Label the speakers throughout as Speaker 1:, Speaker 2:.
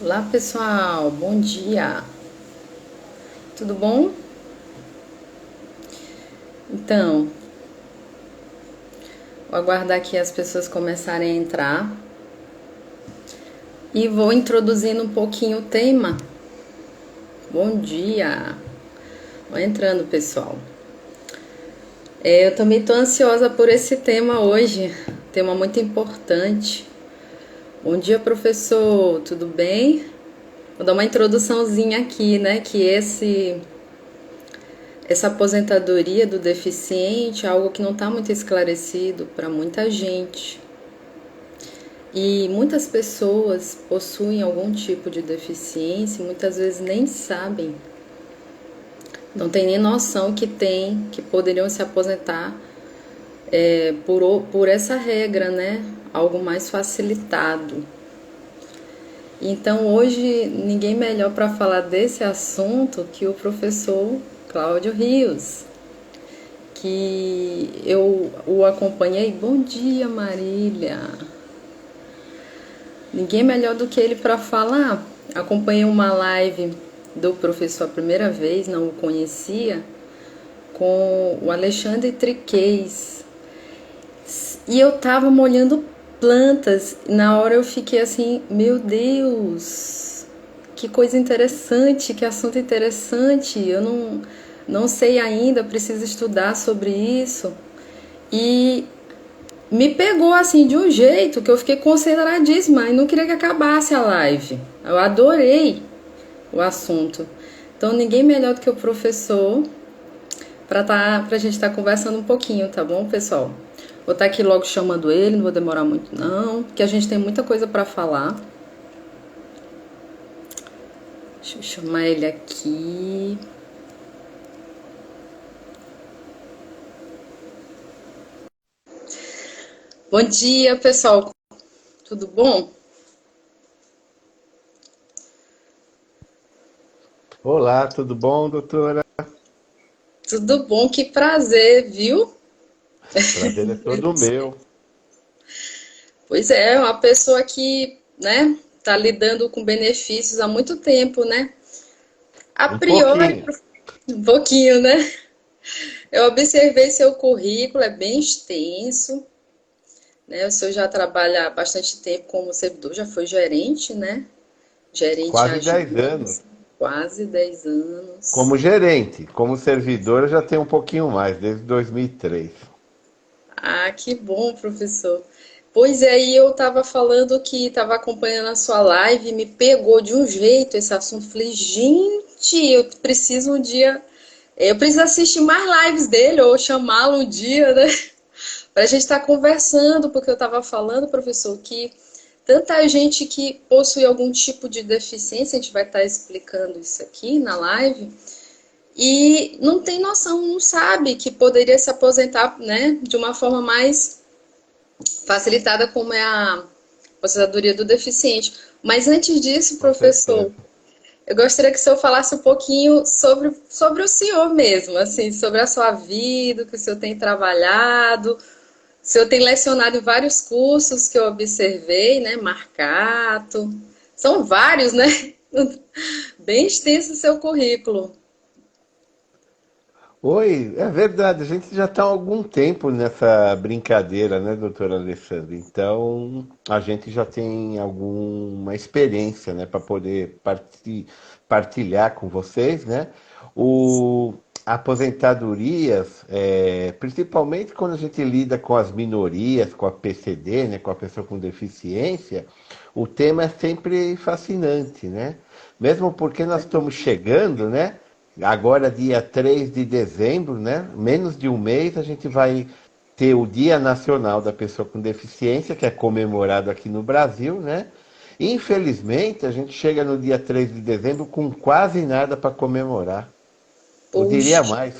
Speaker 1: Olá pessoal, bom dia, tudo bom? Então, vou aguardar que as pessoas começarem a entrar e vou introduzindo um pouquinho o tema. Bom dia, vou entrando pessoal. Eu também estou ansiosa por esse tema hoje, tema muito importante. Bom dia professor, tudo bem? Vou dar uma introduçãozinha aqui, né, que essa aposentadoria do deficiente é algo que não está muito esclarecido para muita gente. E muitas pessoas possuem algum tipo de deficiência e muitas vezes nem sabem, não tem nem noção que poderiam se aposentar por essa regra, né? Algo mais facilitado. Então hoje ninguém melhor para falar desse assunto que o professor Cláudio Rios, que eu o acompanhei. Bom dia, Marília. Ninguém melhor do que ele para falar. Acompanhei uma live do professor a primeira vez, não o conhecia, com o Alexandre Triquez. E eu tava molhando plantas. Na hora eu fiquei assim, meu Deus, que coisa interessante, que assunto interessante. Eu não sei ainda, preciso estudar sobre isso. E me pegou assim de um jeito que eu fiquei concentradíssima e não queria que acabasse a live. Eu adorei o assunto. Então ninguém melhor do que o professor pra gente estar conversando um pouquinho, tá bom, pessoal? Vou estar aqui logo chamando ele, não vou demorar muito não, porque a gente tem muita coisa para falar. Deixa eu chamar ele aqui. Bom dia, pessoal. Tudo bom?
Speaker 2: Olá, tudo bom, doutora?
Speaker 1: Tudo bom, que prazer, viu?
Speaker 2: Prazer é todo meu.
Speaker 1: Pois é, uma pessoa que, né, tá lidando com benefícios há muito tempo, né? A
Speaker 2: Um
Speaker 1: priori,
Speaker 2: pouquinho.
Speaker 1: um pouquinho, né? Eu observei seu currículo, é bem extenso, né? O senhor já trabalha há bastante tempo como servidor, já foi gerente, né? Gerente
Speaker 2: Quase 10
Speaker 1: adjunto,
Speaker 2: anos.
Speaker 1: quase 10 anos.
Speaker 2: Como gerente, como servidor, eu já tenho um pouquinho mais, desde 2003.
Speaker 1: Ah, que bom, professor. Pois é, e eu estava falando que estava acompanhando a sua live, e me pegou de um jeito esse assunto. Falei, gente, eu preciso um dia, eu preciso assistir mais lives dele ou chamá-lo um dia, né? Para a gente estar conversando, porque eu estava falando, professor, que tanta gente que possui algum tipo de deficiência, a gente vai estar explicando isso aqui na live, e não tem noção, não sabe que poderia se aposentar, né, de uma forma mais facilitada como é a aposentadoria do deficiente. Mas antes disso,
Speaker 2: Com
Speaker 1: professor,
Speaker 2: certeza.
Speaker 1: eu gostaria que o senhor falasse um pouquinho sobre o senhor mesmo, assim, sobre a sua vida, o que o senhor tem trabalhado. O senhor tem lecionado em vários cursos que eu observei, né? Marcato. São vários, né? Bem extenso o seu currículo.
Speaker 2: Oi, é verdade, a gente já está há algum tempo nessa brincadeira, né, doutora Alessandra? Então, a gente já tem alguma experiência, né, para poder partilhar com vocês, né? O aposentadorias, principalmente quando a gente lida com as minorias, com a PCD, né, com a pessoa com deficiência, o tema é sempre fascinante, né? Mesmo porque nós estamos chegando, né? Agora, dia 3 de dezembro, né? Menos de um mês, a gente vai ter o Dia Nacional da Pessoa com Deficiência, que é comemorado aqui no Brasil, né? Infelizmente, a gente chega no dia 3 de dezembro com quase nada para comemorar. Eu diria
Speaker 1: Puxa,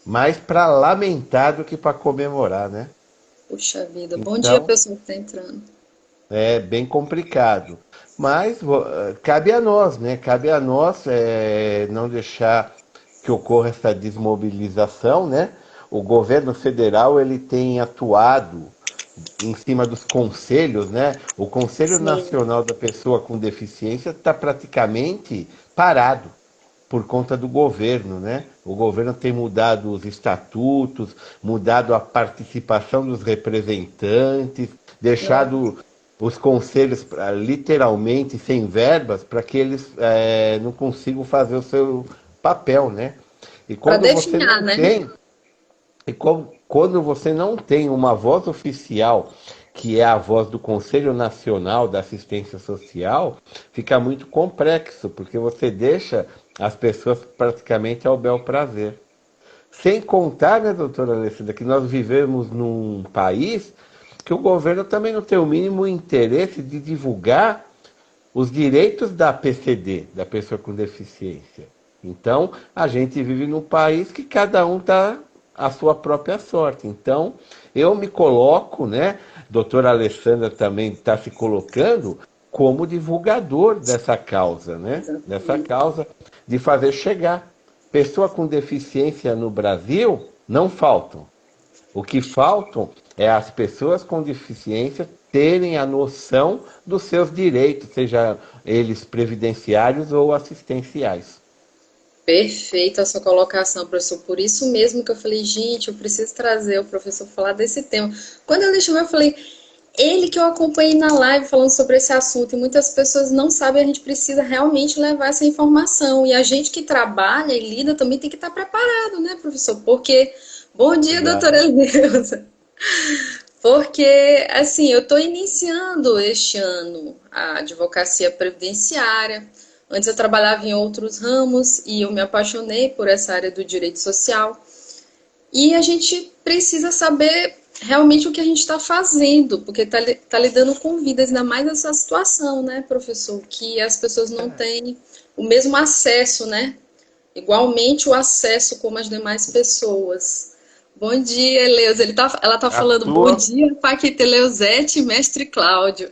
Speaker 2: mais para lamentar do que para comemorar, né?
Speaker 1: puxa vida. Bom dia,
Speaker 2: Então,
Speaker 1: pessoal que está entrando.
Speaker 2: é bem complicado. Mas cabe a nós, né? Cabe a nós não deixar que ocorra essa desmobilização, né? O governo federal ele tem atuado em cima dos conselhos, né? O Conselho
Speaker 1: Sim.
Speaker 2: Nacional da Pessoa com Deficiência está praticamente parado por conta do governo, né? O governo tem mudado os estatutos, mudado a participação dos representantes, deixado os conselhos literalmente sem verbas para que eles não consigam fazer o seu papel, né? E
Speaker 1: Para
Speaker 2: quando você
Speaker 1: definhar,
Speaker 2: não
Speaker 1: né?
Speaker 2: tem quando você não tem uma voz oficial, que é a voz do Conselho Nacional da Assistência Social, fica muito complexo, porque você deixa as pessoas praticamente ao bel prazer. Sem contar, né, doutora Alessandra, que nós vivemos num país que o governo também não tem o mínimo interesse de divulgar os direitos da PCD, da pessoa com deficiência. Então, a gente vive num país que cada um está à sua própria sorte. Então, eu me coloco, né? Doutora Alessandra também está se colocando como divulgador dessa causa, né? Dessa
Speaker 1: Exatamente.
Speaker 2: causa de fazer chegar. Pessoa com deficiência no Brasil não faltam. O que faltam é as pessoas com deficiência terem a noção dos seus direitos, seja eles previdenciários ou assistenciais.
Speaker 1: Perfeita a sua colocação, professor. Por isso mesmo que eu falei, gente, eu preciso trazer o professor para falar desse tema. Quando ele chamou, eu falei, ele que eu acompanhei na live falando sobre esse assunto, e muitas pessoas não sabem, a gente precisa realmente levar essa informação. E a gente que trabalha e lida também tem que estar preparado, né, professor? Porque, bom dia, doutora
Speaker 2: Exato.
Speaker 1: Eleusa. Porque, assim, eu estou iniciando este ano a advocacia previdenciária. Antes eu trabalhava em outros ramos e eu me apaixonei por essa área do direito social. E a gente precisa saber realmente o que a gente está fazendo, porque tá lidando com vidas, ainda mais nessa situação, né, professor? Que as pessoas não têm o mesmo acesso, né? Igualmente o acesso como as demais pessoas. Bom dia, Eleusa. Ela tá
Speaker 2: A
Speaker 1: falando bom
Speaker 2: sua.
Speaker 1: dia, Paquita Eleusete e mestre Cláudio.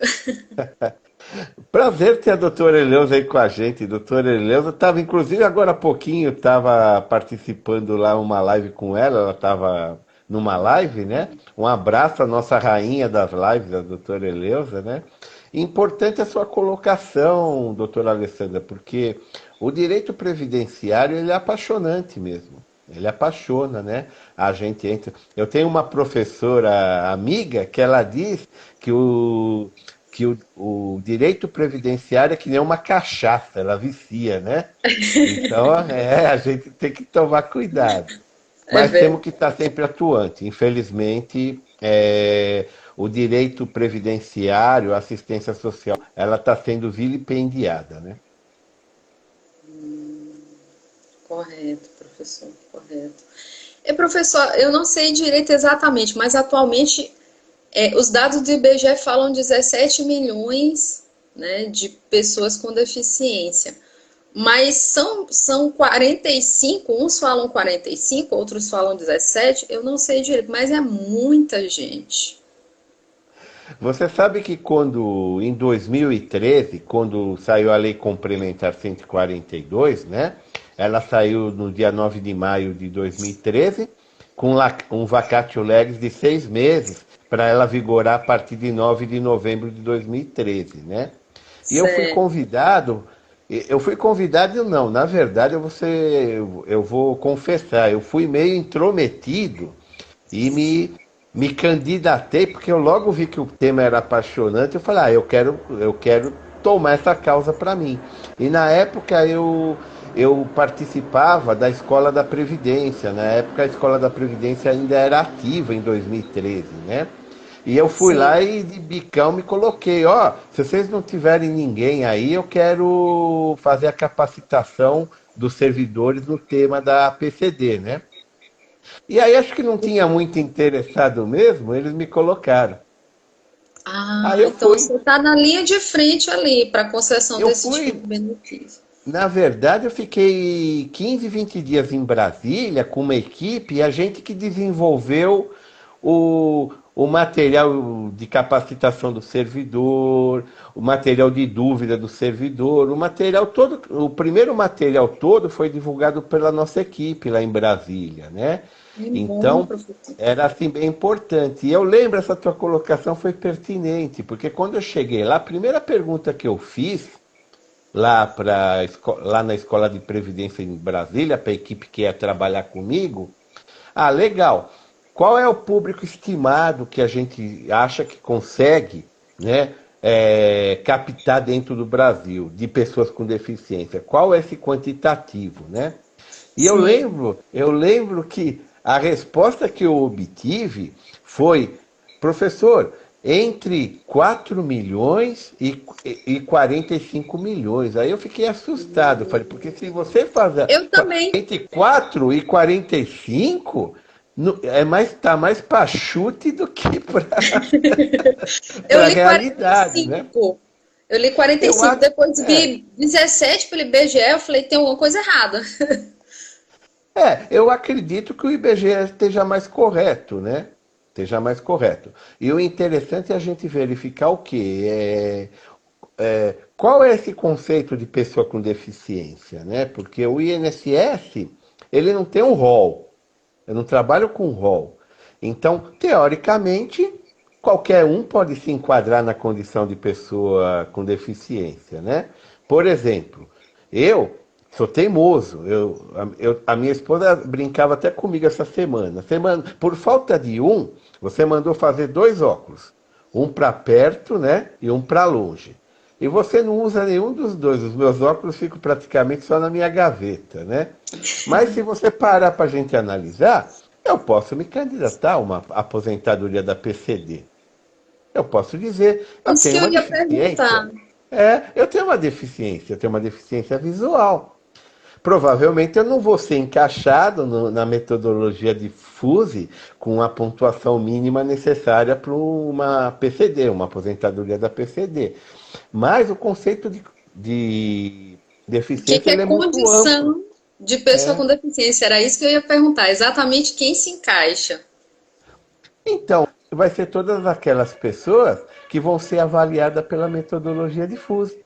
Speaker 2: Prazer ter a doutora Eleusa aí com a gente. Doutora Eleusa estava, inclusive, agora há pouquinho, estava participando lá uma live com ela estava numa live, né? Um abraço à nossa rainha das lives, a doutora Eleusa, né? Importante a sua colocação, doutora Alessandra, porque o direito previdenciário ele é apaixonante mesmo. Ele apaixona, né? A gente entra. Eu tenho uma professora amiga que ela diz que o direito previdenciário é que nem uma cachaça, ela vicia, né? Então, a gente tem que tomar cuidado.
Speaker 1: É
Speaker 2: Mas temos
Speaker 1: verdade.
Speaker 2: que estar sempre atuante. Infelizmente, o direito previdenciário, a assistência social, ela está sendo vilipendiada, né?
Speaker 1: Correto, professor, correto. E, professor, eu não sei direito exatamente, mas atualmente os dados do IBGE falam 17 milhões, né, de pessoas com deficiência. Mas são 45, uns falam 45, outros falam 17, eu não sei direito, mas é muita gente.
Speaker 2: Você sabe que quando, em 2013, quando saiu a Lei Complementar 142, né? Ela saiu no dia 9 de maio de 2013, com um vacatio legis de 6 meses, para ela vigorar a partir de 9 de novembro de 2013, né? E
Speaker 1: Certo.
Speaker 2: eu fui convidado não, na verdade eu vou confessar, eu fui meio intrometido e me candidatei, porque eu logo vi que o tema era apaixonante. Eu falei, eu quero tomar essa causa para mim. E na época eu participava da Escola da Previdência. Na época a Escola da Previdência ainda era ativa em 2013, né? E eu fui lá
Speaker 1: Sim.
Speaker 2: e de bicão me coloquei, ó, se vocês não tiverem ninguém aí, eu quero fazer a capacitação dos servidores no tema da PCD, né? E aí acho que não tinha muito interessado mesmo, eles me colocaram. Aí
Speaker 1: Ah,
Speaker 2: eu
Speaker 1: então
Speaker 2: fui,
Speaker 1: você está na linha de frente ali para a concessão
Speaker 2: eu
Speaker 1: desse tipo de
Speaker 2: fui,
Speaker 1: benefício.
Speaker 2: na verdade eu fiquei 15, 20 dias em Brasília com uma equipe e a gente que desenvolveu o material de capacitação do servidor, o material de dúvida do servidor, o material todo, o primeiro material todo foi divulgado pela nossa equipe lá em Brasília, né?
Speaker 1: Que bom,
Speaker 2: Então,
Speaker 1: professor.
Speaker 2: era assim bem importante. E eu lembro, essa tua colocação foi pertinente, porque quando eu cheguei lá, a primeira pergunta que eu fiz lá na Escola de Previdência em Brasília, para a equipe que ia trabalhar comigo, ah, legal. Qual é o público estimado que a gente acha que consegue, né, captar dentro do Brasil de pessoas com deficiência? Qual é esse quantitativo, né? E
Speaker 1: Sim.
Speaker 2: eu lembro que a resposta que eu obtive foi, professor, entre 4 milhões e 45 milhões. Aí eu fiquei assustado, falei, porque se você fazer
Speaker 1: Eu também.
Speaker 2: entre 4 e 45, tá mais para chute do que
Speaker 1: Eu
Speaker 2: para
Speaker 1: li
Speaker 2: realidade, né?
Speaker 1: 45. Eu li quarenta e
Speaker 2: Eu
Speaker 1: cinco.
Speaker 2: acho,
Speaker 1: Depois vi 17 pelo IBGE. Eu falei, tem alguma coisa errada.
Speaker 2: eu acredito que o IBGE esteja mais correto, né? Esteja mais correto. E o interessante é a gente verificar o quê? Qual é esse conceito de pessoa com deficiência, né? Porque o INSS, ele não tem um rol. Eu não trabalho com rol. Então, teoricamente, qualquer um pode se enquadrar na condição de pessoa com deficiência, né? Por exemplo, eu sou teimoso. A minha esposa brincava até comigo essa semana. Por falta de um, você mandou fazer dois óculos. Um para perto, né? E um para longe. E você não usa nenhum dos dois. Os meus óculos ficam praticamente só na minha gaveta, né? Mas se você parar para a gente analisar, eu posso me candidatar a uma aposentadoria da PCD. Eu posso dizer, eu
Speaker 1: Isso que
Speaker 2: tenho
Speaker 1: eu
Speaker 2: uma
Speaker 1: ia
Speaker 2: deficiência.
Speaker 1: perguntar.
Speaker 2: Eu tenho uma deficiência visual. Provavelmente eu não vou ser encaixado na metodologia de FUSE com a pontuação mínima necessária para uma PCD, uma aposentadoria da PCD. Mas o conceito de
Speaker 1: O que
Speaker 2: deficiência
Speaker 1: que é
Speaker 2: ele é muito amplo.
Speaker 1: condição de pessoa com deficiência? Era isso que eu ia perguntar. Exatamente quem se encaixa.
Speaker 2: Então, vai ser todas aquelas pessoas que vão ser avaliadas pela metodologia de FUSE,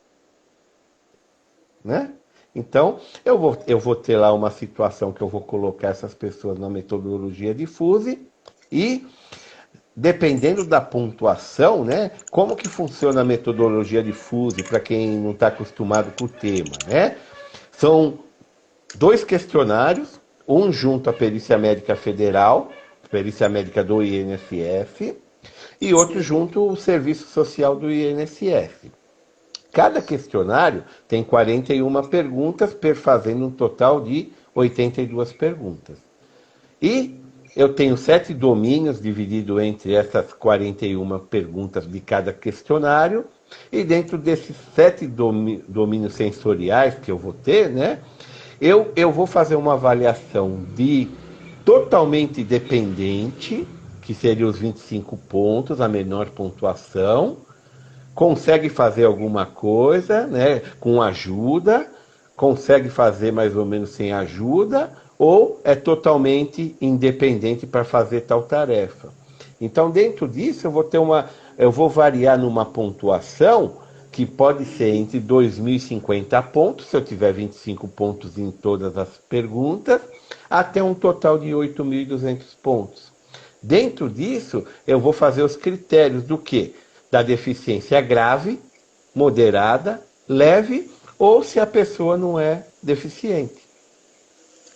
Speaker 2: né? Então, eu vou ter lá uma situação que eu vou colocar essas pessoas na metodologia de FUSE e, dependendo da pontuação, né? Como que funciona a metodologia de FUSE para quem não está acostumado com o tema, né? São dois questionários, um junto à Perícia Médica Federal, Perícia Médica do INSS, e outro
Speaker 1: Sim.
Speaker 2: junto ao Serviço Social do INSS. Cada questionário tem 41 perguntas, perfazendo um total de 82 perguntas. E eu tenho 7 domínios divididos entre essas 41 perguntas de cada questionário. E dentro desses 7 domínios sensoriais que eu vou ter, né, eu vou fazer uma avaliação de totalmente dependente, que seria os 25 pontos, a menor pontuação, consegue fazer alguma coisa, né, com ajuda, consegue fazer mais ou menos sem ajuda, ou é totalmente independente para fazer tal tarefa. Então, dentro disso, eu vou variar numa pontuação que pode ser entre 2.050 pontos, se eu tiver 25 pontos em todas as perguntas, até um total de 8.200 pontos. Dentro disso, eu vou fazer os critérios do quê? Da deficiência grave, moderada, leve, ou se a pessoa não é deficiente.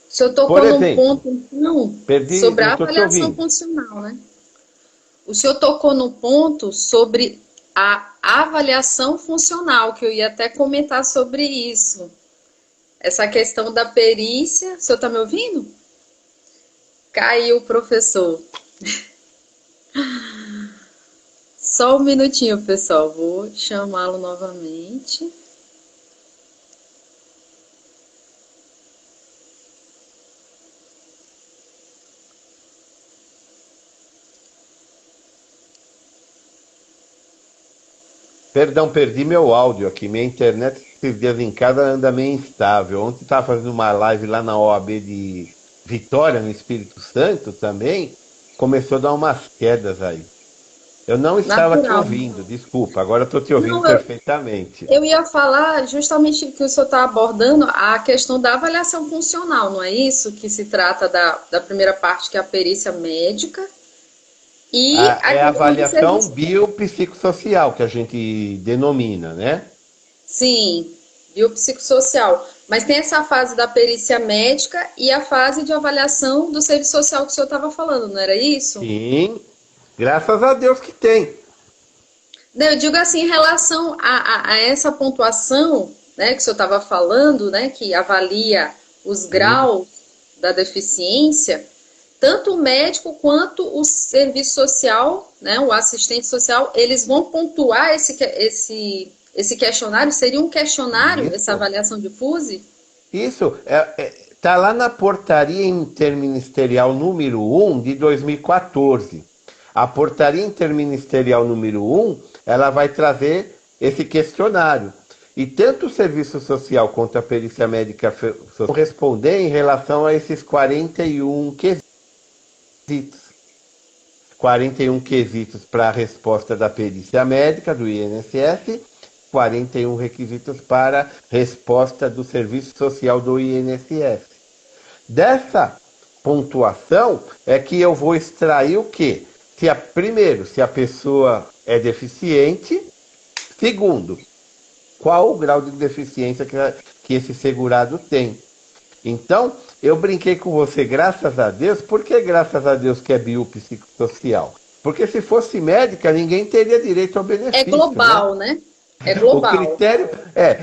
Speaker 1: O senhor
Speaker 2: Por
Speaker 1: tocou num
Speaker 2: exemplo,
Speaker 1: ponto, então,
Speaker 2: perdi,
Speaker 1: sobre
Speaker 2: não
Speaker 1: a
Speaker 2: estou te
Speaker 1: avaliação
Speaker 2: ouvindo.
Speaker 1: funcional, né? O senhor tocou no ponto sobre a avaliação funcional, que eu ia até comentar sobre isso. Essa questão da perícia. O senhor está me ouvindo? Caiu o professor. Só um minutinho, pessoal. Vou chamá-lo novamente.
Speaker 2: Perdão, perdi meu áudio aqui. Minha internet esses dias em casa anda meio instável. Ontem estava fazendo uma live lá na OAB de Vitória, no Espírito Santo também. começou a dar umas quedas aí. Eu não estava te
Speaker 1: Natural.
Speaker 2: ouvindo, desculpa, agora eu estou te ouvindo
Speaker 1: Não,
Speaker 2: perfeitamente.
Speaker 1: eu ia falar justamente o que o senhor está abordando, a questão da avaliação funcional, não é isso? Que se trata da primeira parte, que é a perícia médica, e a
Speaker 2: É a
Speaker 1: questão do
Speaker 2: avaliação
Speaker 1: serviço.
Speaker 2: biopsicossocial que a gente denomina, né?
Speaker 1: Sim, biopsicossocial. Mas tem essa fase da perícia médica e a fase de avaliação do serviço social que o senhor estava falando, não era isso?
Speaker 2: Sim, graças a Deus que tem.
Speaker 1: Não, eu digo assim, em relação a essa pontuação, né, que o senhor estava falando, né, que avalia os
Speaker 2: Sim.
Speaker 1: graus da deficiência, tanto o médico quanto o serviço social, né, o assistente social, eles vão pontuar esse questionário? Seria um questionário, essa
Speaker 2: Isso.
Speaker 1: avaliação de FUSE?
Speaker 2: Isso tá lá na portaria interministerial número 1 de 2014. A portaria interministerial número 1, ela vai trazer esse questionário. E tanto o serviço social quanto a perícia médica vão responder em relação a esses 41 quesitos. 41 quesitos para a resposta da perícia médica do INSS, 41 requisitos para a resposta do Serviço Social do INSS. Dessa pontuação é que eu vou extrair o quê? Primeiro, se a pessoa é deficiente. Segundo, qual o grau de deficiência que esse segurado tem. Então, eu brinquei com você, graças a Deus. Por que graças a Deus que é biopsicossocial? Porque se fosse médica, ninguém teria direito ao
Speaker 1: É
Speaker 2: benefício, né?
Speaker 1: global, né? É
Speaker 2: O
Speaker 1: global.
Speaker 2: critério,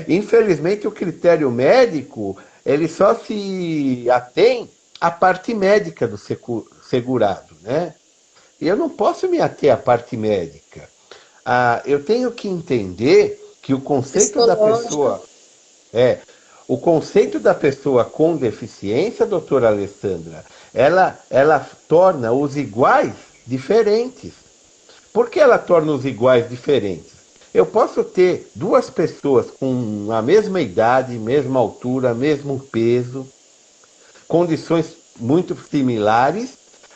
Speaker 2: infelizmente o critério médico, ele só se atém à parte médica do segurado, né? E eu não posso me ater à parte médica. Eu tenho que entender que o conceito da
Speaker 1: Psicológica.
Speaker 2: pessoa é, o conceito da pessoa com deficiência, doutora Alessandra, ela torna os iguais diferentes. Por que ela torna os iguais diferentes? Eu posso ter duas pessoas com a mesma idade, mesma altura, mesmo peso, condições muito similares,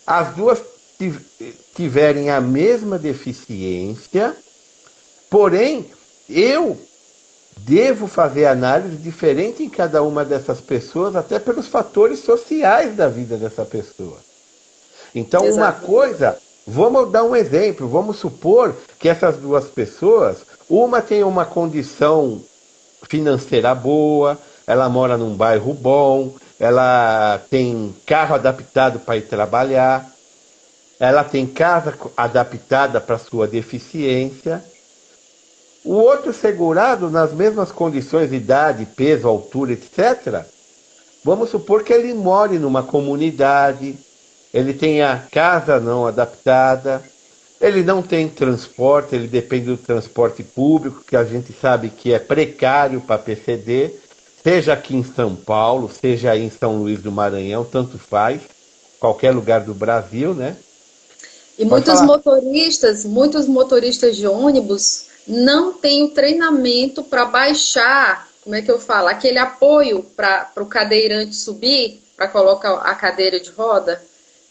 Speaker 2: as duas tiverem a mesma deficiência, porém, eu devo fazer análise diferente em cada uma dessas pessoas, até pelos fatores sociais da vida dessa pessoa. Então, uma
Speaker 1: Exatamente.
Speaker 2: coisa, vamos dar um exemplo, vamos supor que essas duas pessoas, uma tem uma condição financeira boa, ela mora num bairro bom, ela tem carro adaptado para ir trabalhar, ela tem casa adaptada para sua deficiência. O outro segurado, nas mesmas condições, idade, peso, altura, etc., vamos supor que ele more numa comunidade, ele tenha casa não adaptada, ele não tem transporte, ele depende do transporte público, que a gente sabe que é precário para PCD, seja aqui em São Paulo, seja aí em São Luís do Maranhão, tanto faz, qualquer lugar do Brasil, né?
Speaker 1: E
Speaker 2: Pode falar.
Speaker 1: muitos motoristas de ônibus não têm o treinamento para baixar, como é que eu falo, aquele apoio para o cadeirante subir, para colocar a cadeira de roda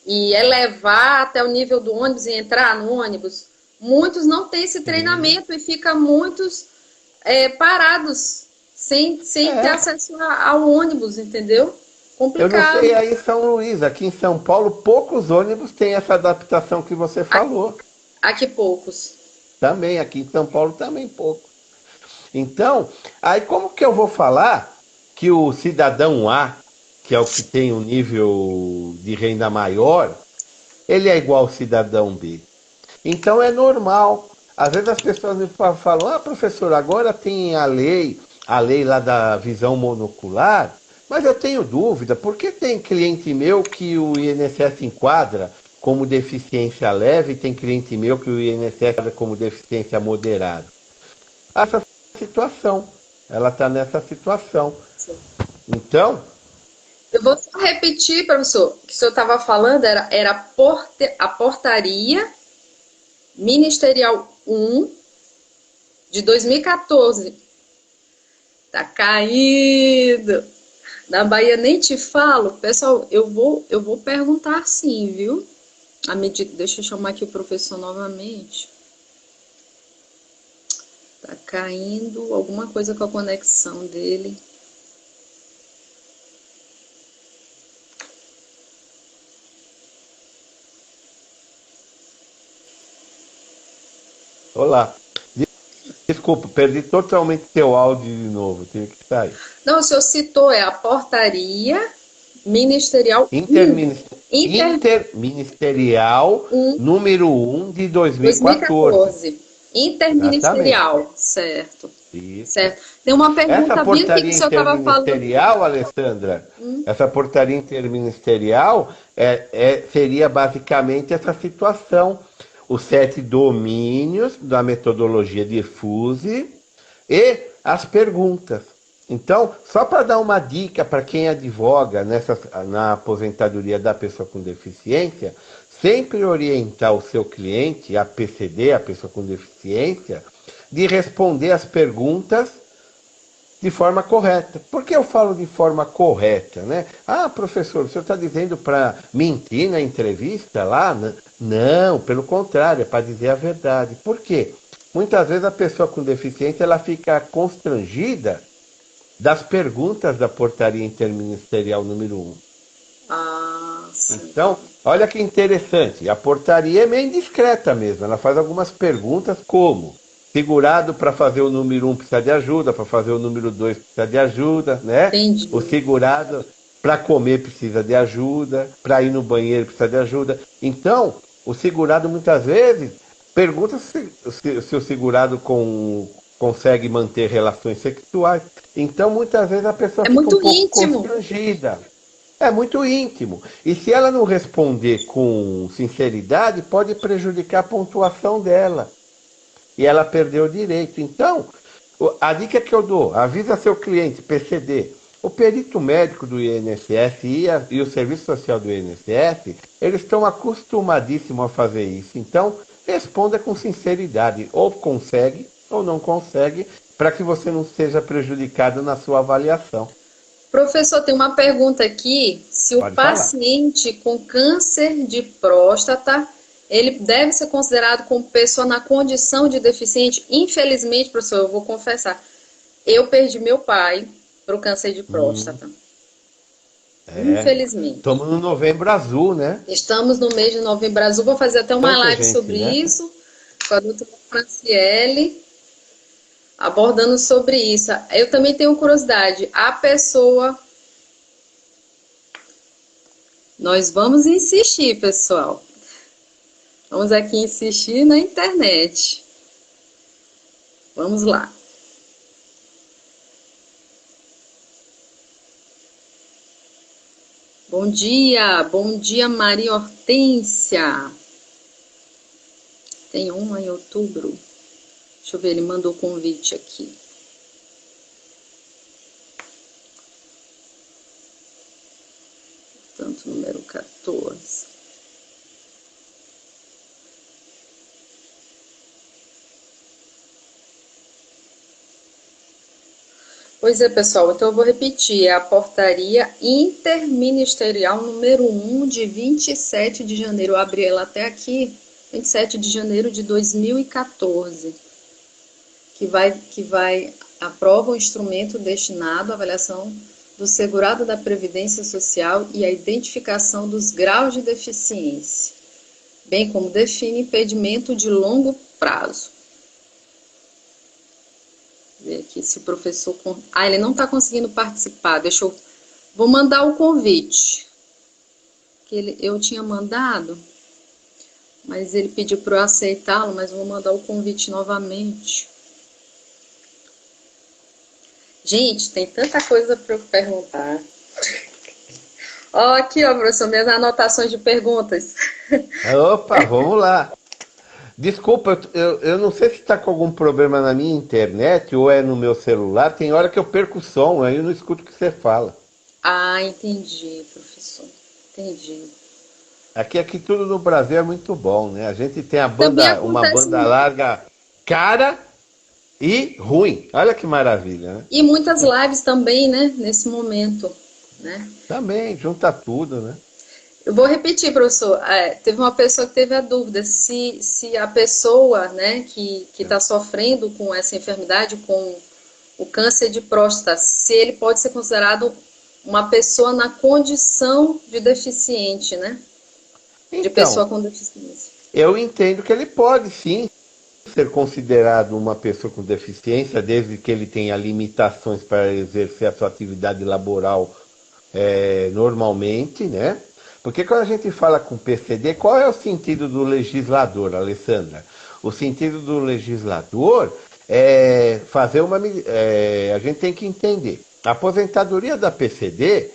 Speaker 1: e elevar até o nível do ônibus e entrar no ônibus. Muitos não têm esse
Speaker 2: Sim.
Speaker 1: treinamento e ficam muitos parados, sem ter
Speaker 2: É,
Speaker 1: acesso ao ônibus, entendeu?
Speaker 2: eu não sei
Speaker 1: Complicado.
Speaker 2: aí em São Luís, aqui em São Paulo, poucos ônibus têm essa adaptação que você falou.
Speaker 1: Aqui poucos.
Speaker 2: Também, aqui em São Paulo também pouco. Então, aí como que eu vou falar que o cidadão A, que é o que tem um nível de renda maior, ele é igual ao cidadão B? Então é normal. Às vezes as pessoas me falam, professor, agora tem a lei lá da visão monocular, mas eu tenho dúvida, por que tem cliente meu que o INSS enquadra como deficiência leve e tem cliente meu que o INSS enquadra como deficiência moderada? Essa situação, ela está nessa situação. Então,
Speaker 1: Eu vou só repetir, professor, o que o senhor estava falando era a portaria ministerial 1 de 2014. Tá caído. Na Bahia nem te falo. Pessoal, eu vou perguntar sim, viu? à medida, deixa eu chamar aqui o professor novamente. Tá caindo alguma coisa com a conexão dele.
Speaker 2: Olá. Desculpa, perdi totalmente teu áudio de novo, tive que sair.
Speaker 1: Não, o senhor citou, é a portaria ministerial 1,
Speaker 2: Interminis-
Speaker 1: Inter
Speaker 2: Interministerial
Speaker 1: 1,
Speaker 2: número 1 de 2014.
Speaker 1: 2014.
Speaker 2: Exatamente.
Speaker 1: Interministerial, certo.
Speaker 2: Isso.
Speaker 1: Certo. Tem uma
Speaker 2: Essa
Speaker 1: pergunta bem aqui que
Speaker 2: portaria
Speaker 1: o senhor estava falando.
Speaker 2: interministerial, Alessandra, essa portaria interministerial seria basicamente essa situação. Os 7 domínios da metodologia de Fuse e as perguntas. Então, só para dar uma dica para quem advoga na aposentadoria da pessoa com deficiência, sempre orientar o seu cliente, a PCD, a pessoa com deficiência, de responder as perguntas de forma correta. Por que eu falo de forma correta, né? Ah, professor, o senhor está dizendo para mentir na entrevista lá? Não, pelo contrário, é para dizer a verdade. Por quê? Muitas vezes a pessoa com deficiência ela fica constrangida das perguntas da portaria interministerial número 1.
Speaker 1: Ah, sim.
Speaker 2: Então, olha que interessante. A portaria é meio indiscreta mesmo. Ela faz algumas perguntas como: segurado para fazer o número 1 precisa de ajuda, para fazer o número 2 precisa de ajuda, né? O
Speaker 1: Entendi.
Speaker 2: segurado para comer precisa de ajuda, para ir no banheiro precisa de ajuda. Então, o segurado muitas vezes pergunta se o segurado consegue manter relações sexuais. Então, muitas vezes a pessoa
Speaker 1: É
Speaker 2: fica um
Speaker 1: muito
Speaker 2: pouco
Speaker 1: íntimo.
Speaker 2: constrangida. É muito íntimo. E se ela não responder com sinceridade, pode prejudicar a pontuação dela. E ela perdeu o direito. Então, a dica que eu dou, avisa seu cliente, PCD. O perito médico do INSS e o Serviço Social do INSS, eles estão acostumadíssimos a fazer isso. Então, responda com sinceridade. Ou consegue, ou não consegue, para que você não seja prejudicado na sua avaliação.
Speaker 1: Professor, tem uma pergunta aqui. Se o
Speaker 2: Pode falar.
Speaker 1: paciente com câncer de próstata, ele deve ser considerado como pessoa na condição de deficiente? Infelizmente, professor, eu vou confessar, eu perdi meu pai para o câncer de próstata.
Speaker 2: É.
Speaker 1: Infelizmente.
Speaker 2: Estamos no Novembro Azul, né?
Speaker 1: Estamos no mês de Novembro Azul. Vou fazer até uma
Speaker 2: Tanta
Speaker 1: live
Speaker 2: gente,
Speaker 1: sobre
Speaker 2: né?
Speaker 1: isso com a doutora Franciele, abordando sobre isso. Eu também tenho curiosidade. A pessoa. Nós vamos insistir, pessoal. Vamos aqui insistir na internet. Vamos lá. Bom dia, Maria Hortência. Tem uma em outubro. Deixa eu ver, ele mandou o convite aqui. Tanto número 14. Pois é, pessoal, então eu vou repetir, é a portaria interministerial número 1 de 27 de janeiro, eu abri ela até aqui, 27 de janeiro de 2014, que vai aprova o instrumento destinado à avaliação do segurado da Previdência Social e a identificação dos graus de deficiência, bem como define impedimento de longo prazo. Ver aqui se o professor... Ah, ele não está conseguindo participar. Deixa eu... Vou mandar o convite. Que eu tinha mandado, mas ele pediu para eu aceitá-lo, mas vou mandar o convite novamente. Gente, tem tanta coisa para eu perguntar. Ó, aqui, ó, professor, minhas anotações de perguntas.
Speaker 2: Opa, vamos lá. Desculpa, eu não sei se está com algum problema na minha internet ou é no meu celular. Tem hora que eu perco o som, aí eu não escuto o que você fala.
Speaker 1: Ah, entendi, professor. Entendi.
Speaker 2: Aqui tudo no Brasil é muito bom, né? A gente tem
Speaker 1: Também
Speaker 2: uma
Speaker 1: acontece
Speaker 2: banda larga cara e ruim. Olha que maravilha, né?
Speaker 1: e muitas lives também, né, nesse momento, né?
Speaker 2: Também, junta tudo, né?
Speaker 1: Eu vou repetir, professor. Teve uma pessoa que teve a dúvida se a pessoa, né, que está sofrendo com essa enfermidade, com o câncer de próstata, se ele pode ser considerado uma pessoa na condição de deficiente, né? De pessoa
Speaker 2: Então,
Speaker 1: com deficiência.
Speaker 2: eu entendo que ele pode sim ser considerado uma pessoa com deficiência, desde que ele tenha limitações para exercer a sua atividade laboral normalmente, né? Porque quando a gente fala com PCD, qual é o sentido do legislador, Alessandra? O sentido do legislador é fazer uma. A gente tem que entender. A aposentadoria da PCD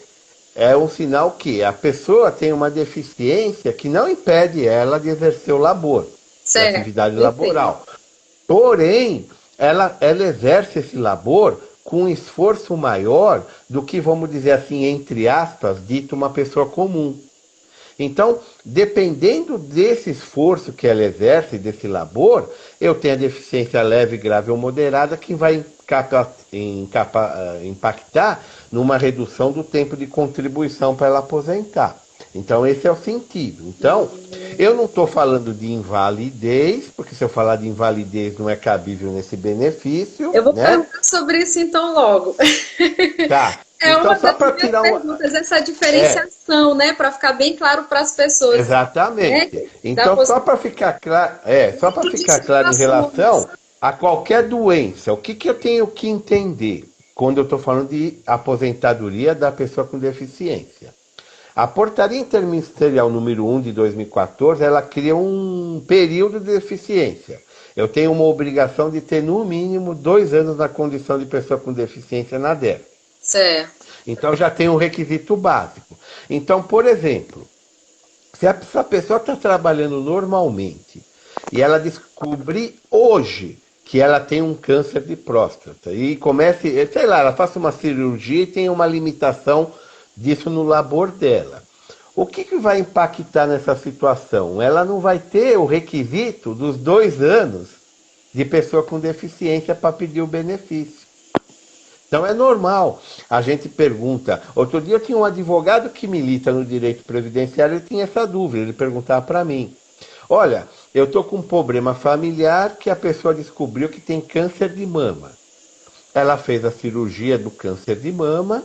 Speaker 2: é um sinal que a pessoa tem uma deficiência que não impede ela de exercer o labor, a
Speaker 1: Certo,
Speaker 2: atividade
Speaker 1: perfeito.
Speaker 2: laboral. Porém, ela exerce esse labor com um esforço maior do que, vamos dizer assim, entre aspas, dito uma pessoa comum. Então, dependendo desse esforço que ela exerce, desse labor, eu tenho a deficiência leve, grave ou moderada que vai impactar numa redução do tempo de contribuição para ela aposentar. Então, esse é o sentido. Então, eu não estou falando de invalidez, porque se eu falar de invalidez não é cabível nesse benefício,
Speaker 1: Eu vou
Speaker 2: né?
Speaker 1: perguntar sobre isso então logo.
Speaker 2: Tá.
Speaker 1: É
Speaker 2: Então,
Speaker 1: uma
Speaker 2: só
Speaker 1: das
Speaker 2: para
Speaker 1: minhas
Speaker 2: tirar uma.
Speaker 1: perguntas, essa
Speaker 2: É,
Speaker 1: diferenciação, né? Para ficar bem claro para as pessoas, né?
Speaker 2: exatamente.
Speaker 1: Da
Speaker 2: Então, só para
Speaker 1: possibilidade
Speaker 2: ficar claro, só para
Speaker 1: de
Speaker 2: ficar claro em
Speaker 1: situações.
Speaker 2: relação a qualquer doença, o que, que eu tenho que entender quando eu estou falando de aposentadoria da pessoa com deficiência? A Portaria Interministerial número 1 de 2014, ela cria um período de deficiência. Eu tenho uma obrigação de ter no mínimo 2 anos na condição de pessoa com deficiência na DER.
Speaker 1: Certo.
Speaker 2: Então já tem um requisito básico. Então, por exemplo, se essa pessoa está trabalhando normalmente e ela descobrir hoje que ela tem um câncer de próstata e comece, sei lá, ela faça uma cirurgia e tem uma limitação disso no labor dela. O que, que vai impactar nessa situação? Ela não vai ter o requisito dos 2 anos de pessoa com deficiência para pedir o benefício. Então é normal. A gente pergunta. Outro dia eu tinha um advogado que milita no direito previdenciário e tinha essa dúvida. Ele perguntava para mim: olha, eu estou com um problema familiar que a pessoa descobriu que tem câncer de mama. Ela fez a cirurgia do câncer de mama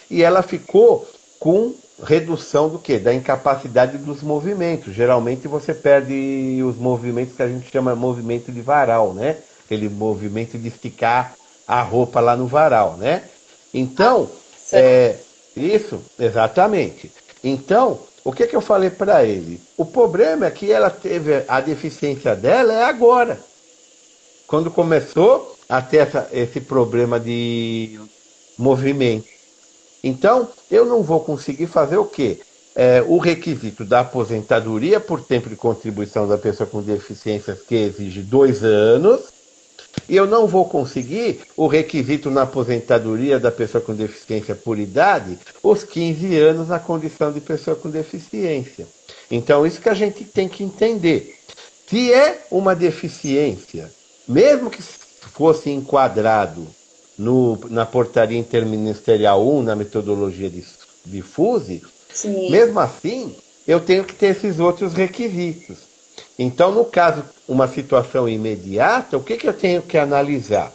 Speaker 2: e ela ficou com redução do quê? Da incapacidade dos movimentos. Geralmente você perde os movimentos que a gente chama de movimento de varal, né? Aquele movimento de esticar a roupa lá no varal, né? Então,
Speaker 1: Certo.
Speaker 2: isso, exatamente. Então, o que, que eu falei para ele? O problema é que ela teve a deficiência dela é agora. Quando começou a ter esse problema de movimento. Então, eu não vou conseguir fazer o quê? O requisito da aposentadoria por tempo de contribuição da pessoa com deficiências, que exige 2 anos, e eu não vou conseguir o requisito na aposentadoria da pessoa com deficiência por idade, os 15 anos na condição de pessoa com deficiência. Então, isso que a gente tem que entender. Se é uma deficiência, mesmo que fosse enquadrado na portaria interministerial 1, na metodologia de FUSE,
Speaker 1: Sim.
Speaker 2: mesmo assim, eu tenho que ter esses outros requisitos. Então, no caso, uma situação imediata, o que, que eu tenho que analisar?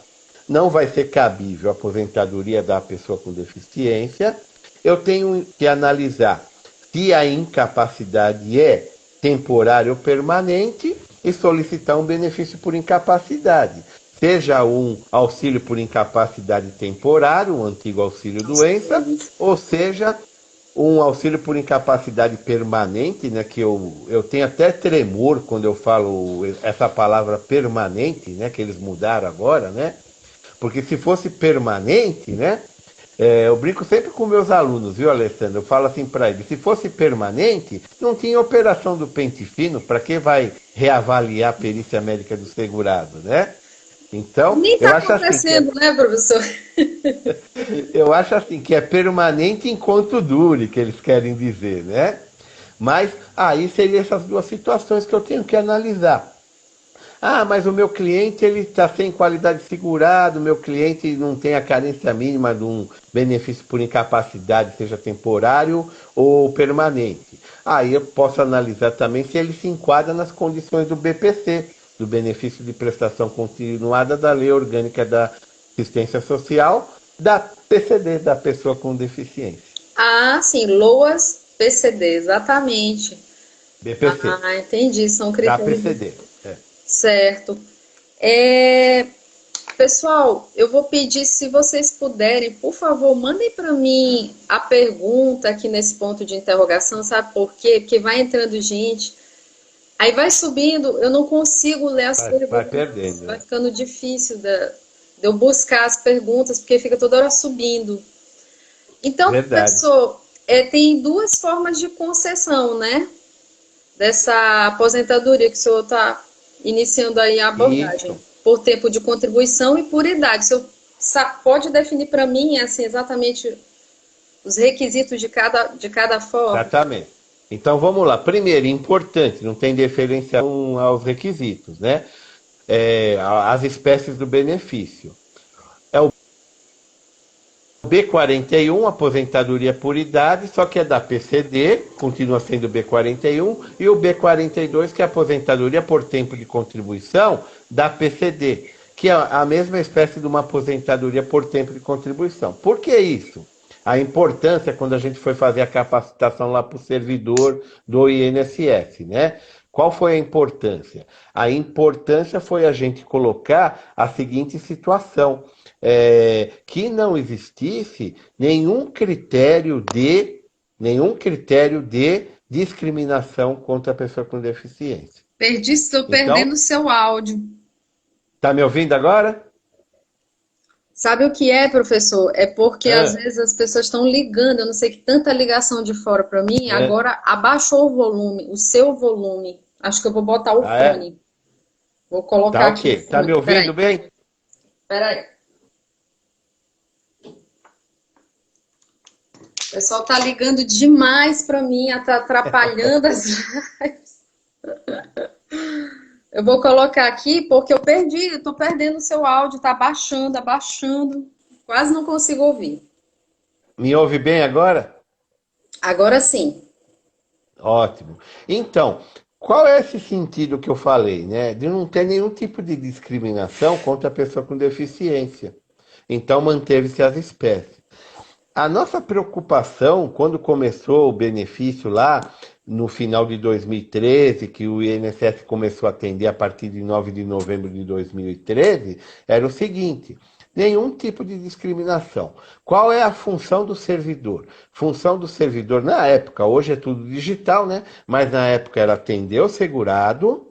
Speaker 2: Não vai ser cabível a aposentadoria da pessoa com deficiência. Eu tenho que analisar se a incapacidade é temporária ou permanente e solicitar um benefício por incapacidade. Seja um auxílio por incapacidade temporário, um antigo auxílio doença, ou seja, um auxílio por incapacidade permanente, né, que eu tenho até tremor quando eu falo essa palavra permanente, né, que eles mudaram agora, né, porque se fosse permanente, né, eu brinco sempre com meus alunos, viu, Alessandro? Eu falo assim para eles: se fosse permanente, não tinha operação do pente fino, para que vai reavaliar a perícia médica do segurado, né? Então,
Speaker 1: Nem está acontecendo, né, professor?
Speaker 2: eu acho assim que é permanente enquanto dure, que eles querem dizer, né? Mas aí seriam essas duas situações que eu tenho que analisar. Ah, mas o meu cliente ele está sem qualidade segurada, o meu cliente não tem a carência mínima de um benefício por incapacidade, seja temporário ou permanente. aí eu posso analisar também se ele se enquadra nas condições do BPC, do benefício de prestação continuada da Lei Orgânica da Assistência Social, da PCD, da pessoa com deficiência.
Speaker 1: Ah, sim, LOAS PCD, exatamente.
Speaker 2: BPC,
Speaker 1: Ah, entendi, são
Speaker 2: da
Speaker 1: critérios
Speaker 2: PCD. É.
Speaker 1: certo. É, pessoal, eu vou pedir se vocês puderem, por favor, mandem para mim a pergunta aqui nesse ponto de interrogação, sabe por quê? Porque vai entrando gente, aí vai subindo, eu não consigo ler as
Speaker 2: Vai
Speaker 1: perguntas,
Speaker 2: perdendo,
Speaker 1: vai
Speaker 2: né?
Speaker 1: ficando difícil de eu buscar as perguntas, porque fica toda hora subindo. Então,
Speaker 2: Verdade.
Speaker 1: professor, tem duas formas de concessão, né? Dessa aposentadoria que o senhor está iniciando aí a abordagem,
Speaker 2: Isso.
Speaker 1: por tempo de contribuição e por idade. O senhor pode definir para mim assim, exatamente os requisitos de cada forma?
Speaker 2: Exatamente. Então vamos lá. Primeiro, importante, não tem diferenciação aos requisitos, né? As espécies do benefício. É o B41, aposentadoria por idade, só que é da PCD, continua sendo B41, e o B42, que é a aposentadoria por tempo de contribuição da PCD, que é a mesma espécie de uma aposentadoria por tempo de contribuição. Por que isso? A importância quando a gente foi fazer a capacitação lá para o servidor do INSS, né? Qual foi a importância? A importância foi a gente colocar a seguinte situação: que não existisse nenhum critério de discriminação contra a pessoa com deficiência.
Speaker 1: Perdi, estou
Speaker 2: Então,
Speaker 1: perdendo seu áudio.
Speaker 2: tá me ouvindo agora?
Speaker 1: Sabe o que é, professor? É porque às
Speaker 2: Ah,
Speaker 1: vezes as pessoas estão ligando, eu não sei que tanta ligação de fora para mim,
Speaker 2: é?
Speaker 1: agora abaixou o volume, o seu volume. Acho que eu vou botar o
Speaker 2: Ah, é?
Speaker 1: fone. Vou
Speaker 2: Tá
Speaker 1: colocar aqui o
Speaker 2: ok. Tá me
Speaker 1: fone.
Speaker 2: ouvindo
Speaker 1: Peraí,
Speaker 2: bem?
Speaker 1: peraí. O pessoal tá ligando demais para mim, tá atrapalhando as lives. Eu vou colocar aqui porque eu perdi, eu tô perdendo o seu áudio, tá abaixando, abaixando. Quase não consigo ouvir.
Speaker 2: Me ouve bem agora?
Speaker 1: Agora sim.
Speaker 2: Ótimo. Então, qual é esse sentido que eu falei, né? De não ter nenhum tipo de discriminação contra a pessoa com deficiência. Então, manteve-se as espécies. A nossa preocupação, quando começou o benefício lá no final de 2013, que o INSS começou a atender a partir de 9 de novembro de 2013, era o seguinte: nenhum tipo de discriminação. Qual é a função do servidor? Função do servidor na época, hoje é tudo digital, né? Mas na época era atender o segurado,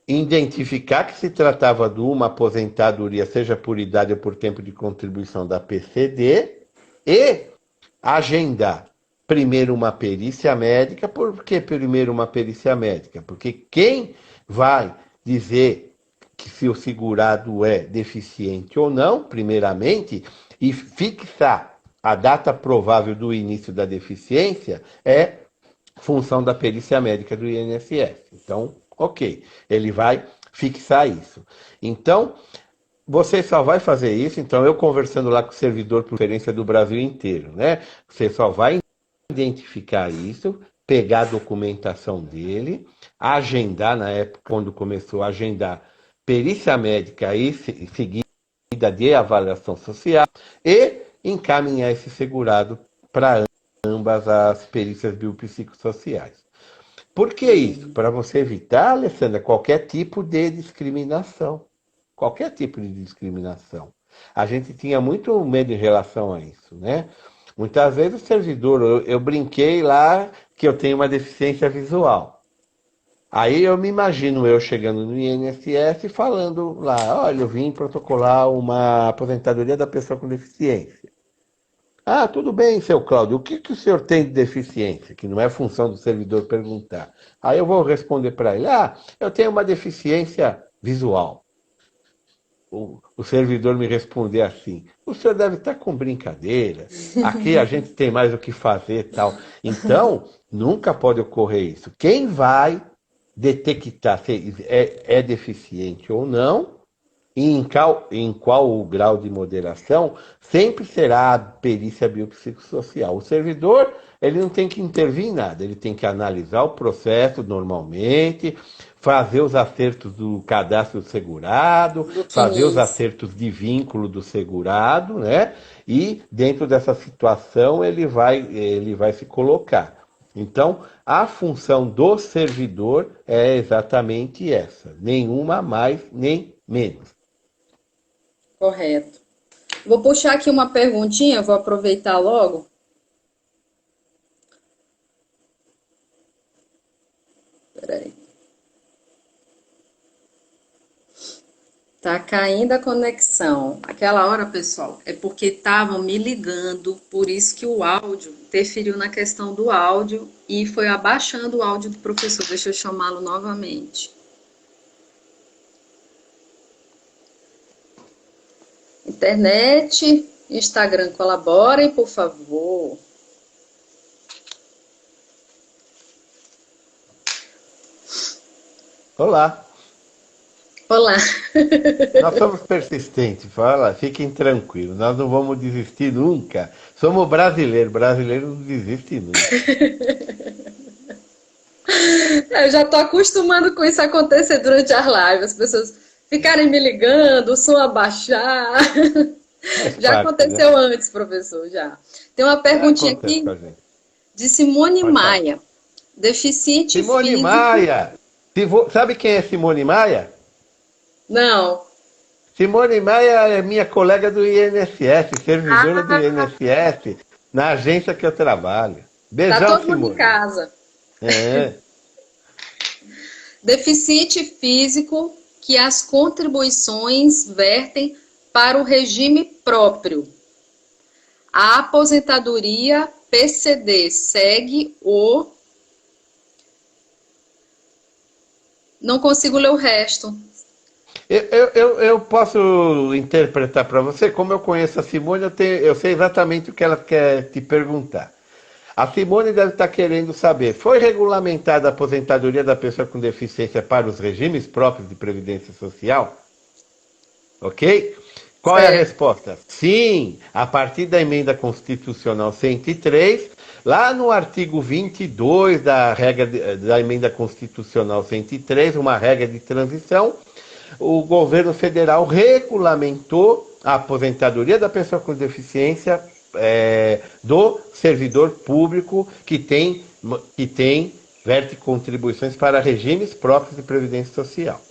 Speaker 2: identificar que se tratava de uma aposentadoria, seja por idade ou por tempo de contribuição da PCD, e agendar primeiro uma perícia médica. Por que primeiro uma perícia médica? Porque quem vai dizer que se o segurado é deficiente ou não, primeiramente, e fixar a data provável do início da deficiência, é função da perícia médica do INSS. Então, ok, ele vai fixar isso. Então, você só vai fazer isso, então eu conversando lá com o servidor por referência do Brasil inteiro, né? Você só vai identificar isso, pegar a documentação dele, agendar, na época quando começou a agendar perícia médica e seguida de avaliação social e encaminhar esse segurado para ambas as perícias biopsicossociais. Por que isso? Para você evitar, Alessandra, qualquer tipo de discriminação. Qualquer tipo de discriminação. A gente tinha muito medo em relação a isso, né? Muitas vezes o servidor, eu brinquei lá que eu tenho uma deficiência visual. Aí eu me imagino eu chegando no INSS falando lá: olha, eu vim protocolar uma aposentadoria da pessoa com deficiência. Ah, tudo bem, seu Cláudio, o que, que o senhor tem de deficiência? Que não é função do servidor perguntar. Aí eu vou responder para ele: ah, eu tenho uma deficiência visual. O servidor me responder assim: o senhor deve estar com brincadeira, aqui a gente tem mais o que fazer e tal. Então, nunca pode ocorrer isso. Quem vai detectar se é deficiente ou não e em qual o grau de moderação, sempre será a perícia biopsicossocial. O servidor, ele não tem que intervir em nada, ele tem que analisar o processo normalmente, fazer os acertos do cadastro do segurado,
Speaker 1: Do
Speaker 2: fazer os
Speaker 1: CNIS.
Speaker 2: acertos de vínculo do segurado, né? E dentro dessa situação ele vai se colocar. Então, a função do servidor é exatamente essa, nenhuma mais nem menos.
Speaker 1: Correto. Vou puxar aqui uma perguntinha, vou aproveitar logo. Peraí. Tá caindo a conexão. Aquela hora, pessoal, é porque estavam me ligando, por isso que o áudio interferiu na questão do áudio e foi abaixando o áudio do professor. Deixa eu chamá-lo novamente. Internet, Instagram, colaborem, por favor.
Speaker 2: Olá,
Speaker 1: Olá.
Speaker 2: nós somos persistentes, fala, fiquem tranquilos, nós não vamos desistir nunca. Somos brasileiros, brasileiro não desiste nunca.
Speaker 1: Eu já tô acostumando com isso acontecer durante as lives, as pessoas ficarem me ligando, o som abaixar.
Speaker 2: Faz
Speaker 1: Já
Speaker 2: parte, né?
Speaker 1: aconteceu antes, professor, já. Tem uma perguntinha
Speaker 2: Acontece com
Speaker 1: aqui
Speaker 2: a gente.
Speaker 1: de Simone
Speaker 2: Pode falar.
Speaker 1: Maia. Deficiente
Speaker 2: Simone
Speaker 1: físico.
Speaker 2: Maia! Sabe quem é Simone Maia?
Speaker 1: Não.
Speaker 2: Simone Maia é minha colega do INSS, servidora do
Speaker 1: Ah,
Speaker 2: INSS, na agência que eu trabalho.
Speaker 1: tá
Speaker 2: Beijão,
Speaker 1: todo mundo em
Speaker 2: Simone.
Speaker 1: casa.
Speaker 2: É.
Speaker 1: Deficiente físico que as contribuições vertem para o regime próprio. A aposentadoria PCD segue o. Não consigo ler o resto.
Speaker 2: Eu posso interpretar para você, como eu conheço a Simone, eu sei exatamente o que ela quer te perguntar. A Simone deve estar querendo saber, foi regulamentada a aposentadoria da pessoa com deficiência para os regimes próprios de previdência social? Ok? Qual é a
Speaker 1: Certo.
Speaker 2: resposta? Sim, a partir da emenda constitucional 103, lá no artigo 22 da emenda constitucional 103, uma regra de transição, o governo federal regulamentou a aposentadoria da pessoa com deficiência do servidor público que verte contribuições para regimes próprios de previdência social.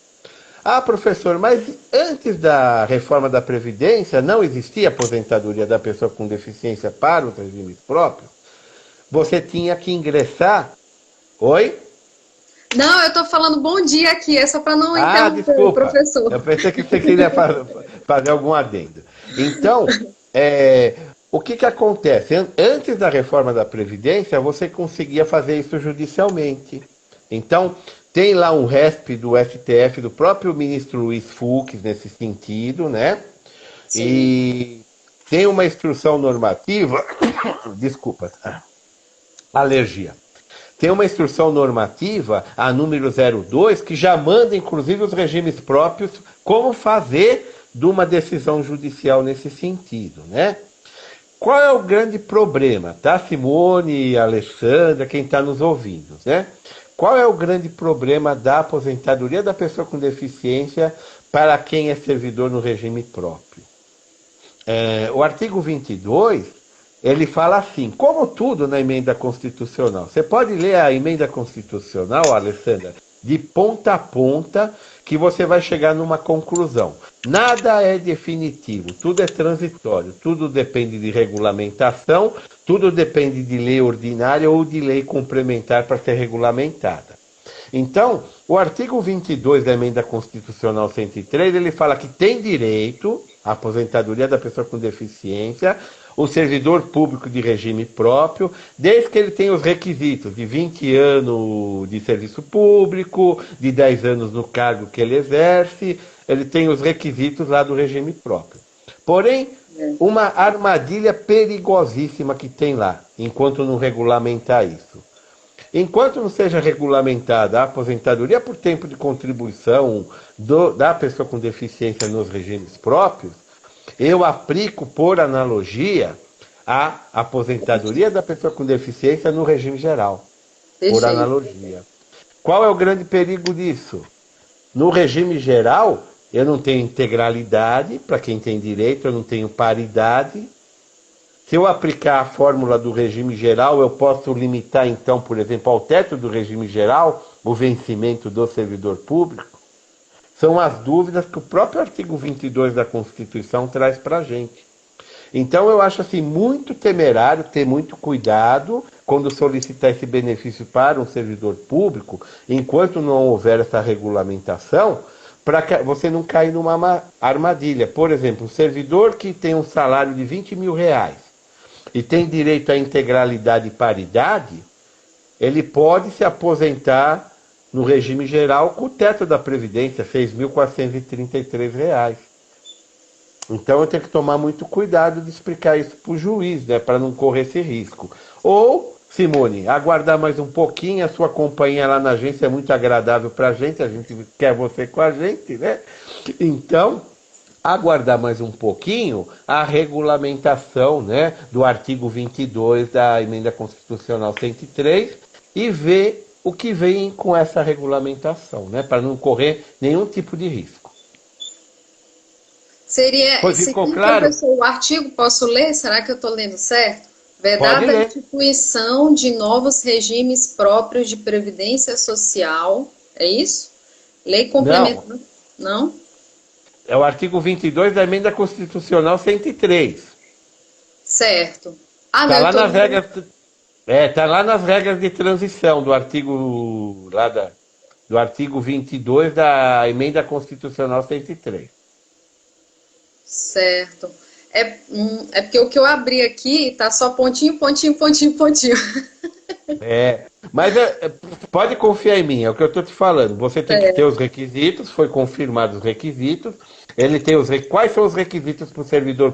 Speaker 2: Ah, professor, mas antes da reforma da Previdência não existia aposentadoria da pessoa com deficiência para os regimes próprios? Você tinha que ingressar. Oi?
Speaker 1: Não, eu tô falando bom dia aqui, é só para não
Speaker 2: Ah,
Speaker 1: interromper o
Speaker 2: desculpa.
Speaker 1: professor.
Speaker 2: Eu pensei que você queria fazer algum adendo. Então, o que acontece? Antes da reforma da Previdência, você conseguia fazer isso judicialmente. Então, tem lá um RESP do STF, do próprio ministro Luiz Fux, nesse sentido, né?
Speaker 1: Sim.
Speaker 2: E tem uma instrução normativa, desculpa, alergia. Tem uma instrução normativa, a número 02, que já manda, inclusive, os regimes próprios como fazer de uma decisão judicial nesse sentido, né? Qual é o grande problema, tá, Simone e Alessandra, quem está nos ouvindo, né? Qual é o grande problema da aposentadoria da pessoa com deficiência para quem é servidor no regime próprio? O artigo 22, ele fala assim, como tudo na emenda constitucional. Você pode ler a emenda constitucional, Alessandra, de ponta a ponta, que você vai chegar numa conclusão. Nada é definitivo, tudo é transitório, tudo depende de regulamentação, tudo depende de lei ordinária ou de lei complementar para ser regulamentada. Então, o artigo 22 da emenda constitucional 103, ele fala que tem direito à aposentadoria da pessoa com deficiência, o servidor público de regime próprio, desde que ele tenha os requisitos de 20 anos de serviço público, de 10 anos no cargo que ele exerce, ele tem os requisitos lá do regime próprio. Porém, uma armadilha perigosíssima que tem lá, enquanto não regulamentar isso. Enquanto não seja regulamentada a aposentadoria por tempo de contribuição da pessoa com deficiência nos regimes próprios, eu aplico, por analogia, a aposentadoria da pessoa com deficiência no regime geral, por
Speaker 1: Perfeito.
Speaker 2: analogia. Qual é o grande perigo disso? No regime geral, eu não tenho integralidade, para quem tem direito, eu não tenho paridade. Se eu aplicar a fórmula do regime geral, eu posso limitar, então, por exemplo, ao teto do regime geral, o vencimento do servidor público. São as dúvidas que o próprio artigo 22 da Constituição traz para a gente. Então, eu acho assim muito temerário ter muito cuidado quando solicitar esse benefício para um servidor público, enquanto não houver essa regulamentação, para você não cair numa armadilha. Por exemplo, um servidor que tem um salário de 20 mil reais e tem direito à integralidade e paridade, ele pode se aposentar no regime geral com o teto da Previdência, R$ 6.433. Então eu tenho que tomar muito cuidado de explicar isso para o juiz, né, para não correr esse risco. Ou, Simone, aguardar mais um pouquinho, a sua companhia lá na agência é muito agradável para a gente quer você com a gente, né? Então, aguardar mais um pouquinho a regulamentação, né, do artigo 22 da Emenda Constitucional 103 e ver o que vem com essa regulamentação, né, para não correr nenhum tipo de risco.
Speaker 1: Seria,
Speaker 2: Foi, ficou
Speaker 1: segundo
Speaker 2: claro?
Speaker 1: professor, o artigo, posso ler? Será que eu estou lendo certo?
Speaker 2: Pode
Speaker 1: Vedada a
Speaker 2: ler.
Speaker 1: instituição de novos regimes próprios de previdência social. É isso? Lei
Speaker 2: Não,
Speaker 1: complementar. Não?
Speaker 2: é o artigo 22 da Emenda Constitucional 103.
Speaker 1: Certo. Ah, não,
Speaker 2: Está
Speaker 1: eu
Speaker 2: lá
Speaker 1: estou
Speaker 2: nas
Speaker 1: lendo.
Speaker 2: regras, tá lá nas regras de transição do artigo do artigo 22 da Emenda Constitucional 103.
Speaker 1: Certo. É porque o que eu abri aqui tá só pontinho, pontinho, pontinho, pontinho.
Speaker 2: Mas pode confiar em mim, é o que eu estou te falando. Você tem que ter
Speaker 1: Certo.
Speaker 2: os requisitos, foi confirmado os requisitos. Ele tem quais são os requisitos para o servidor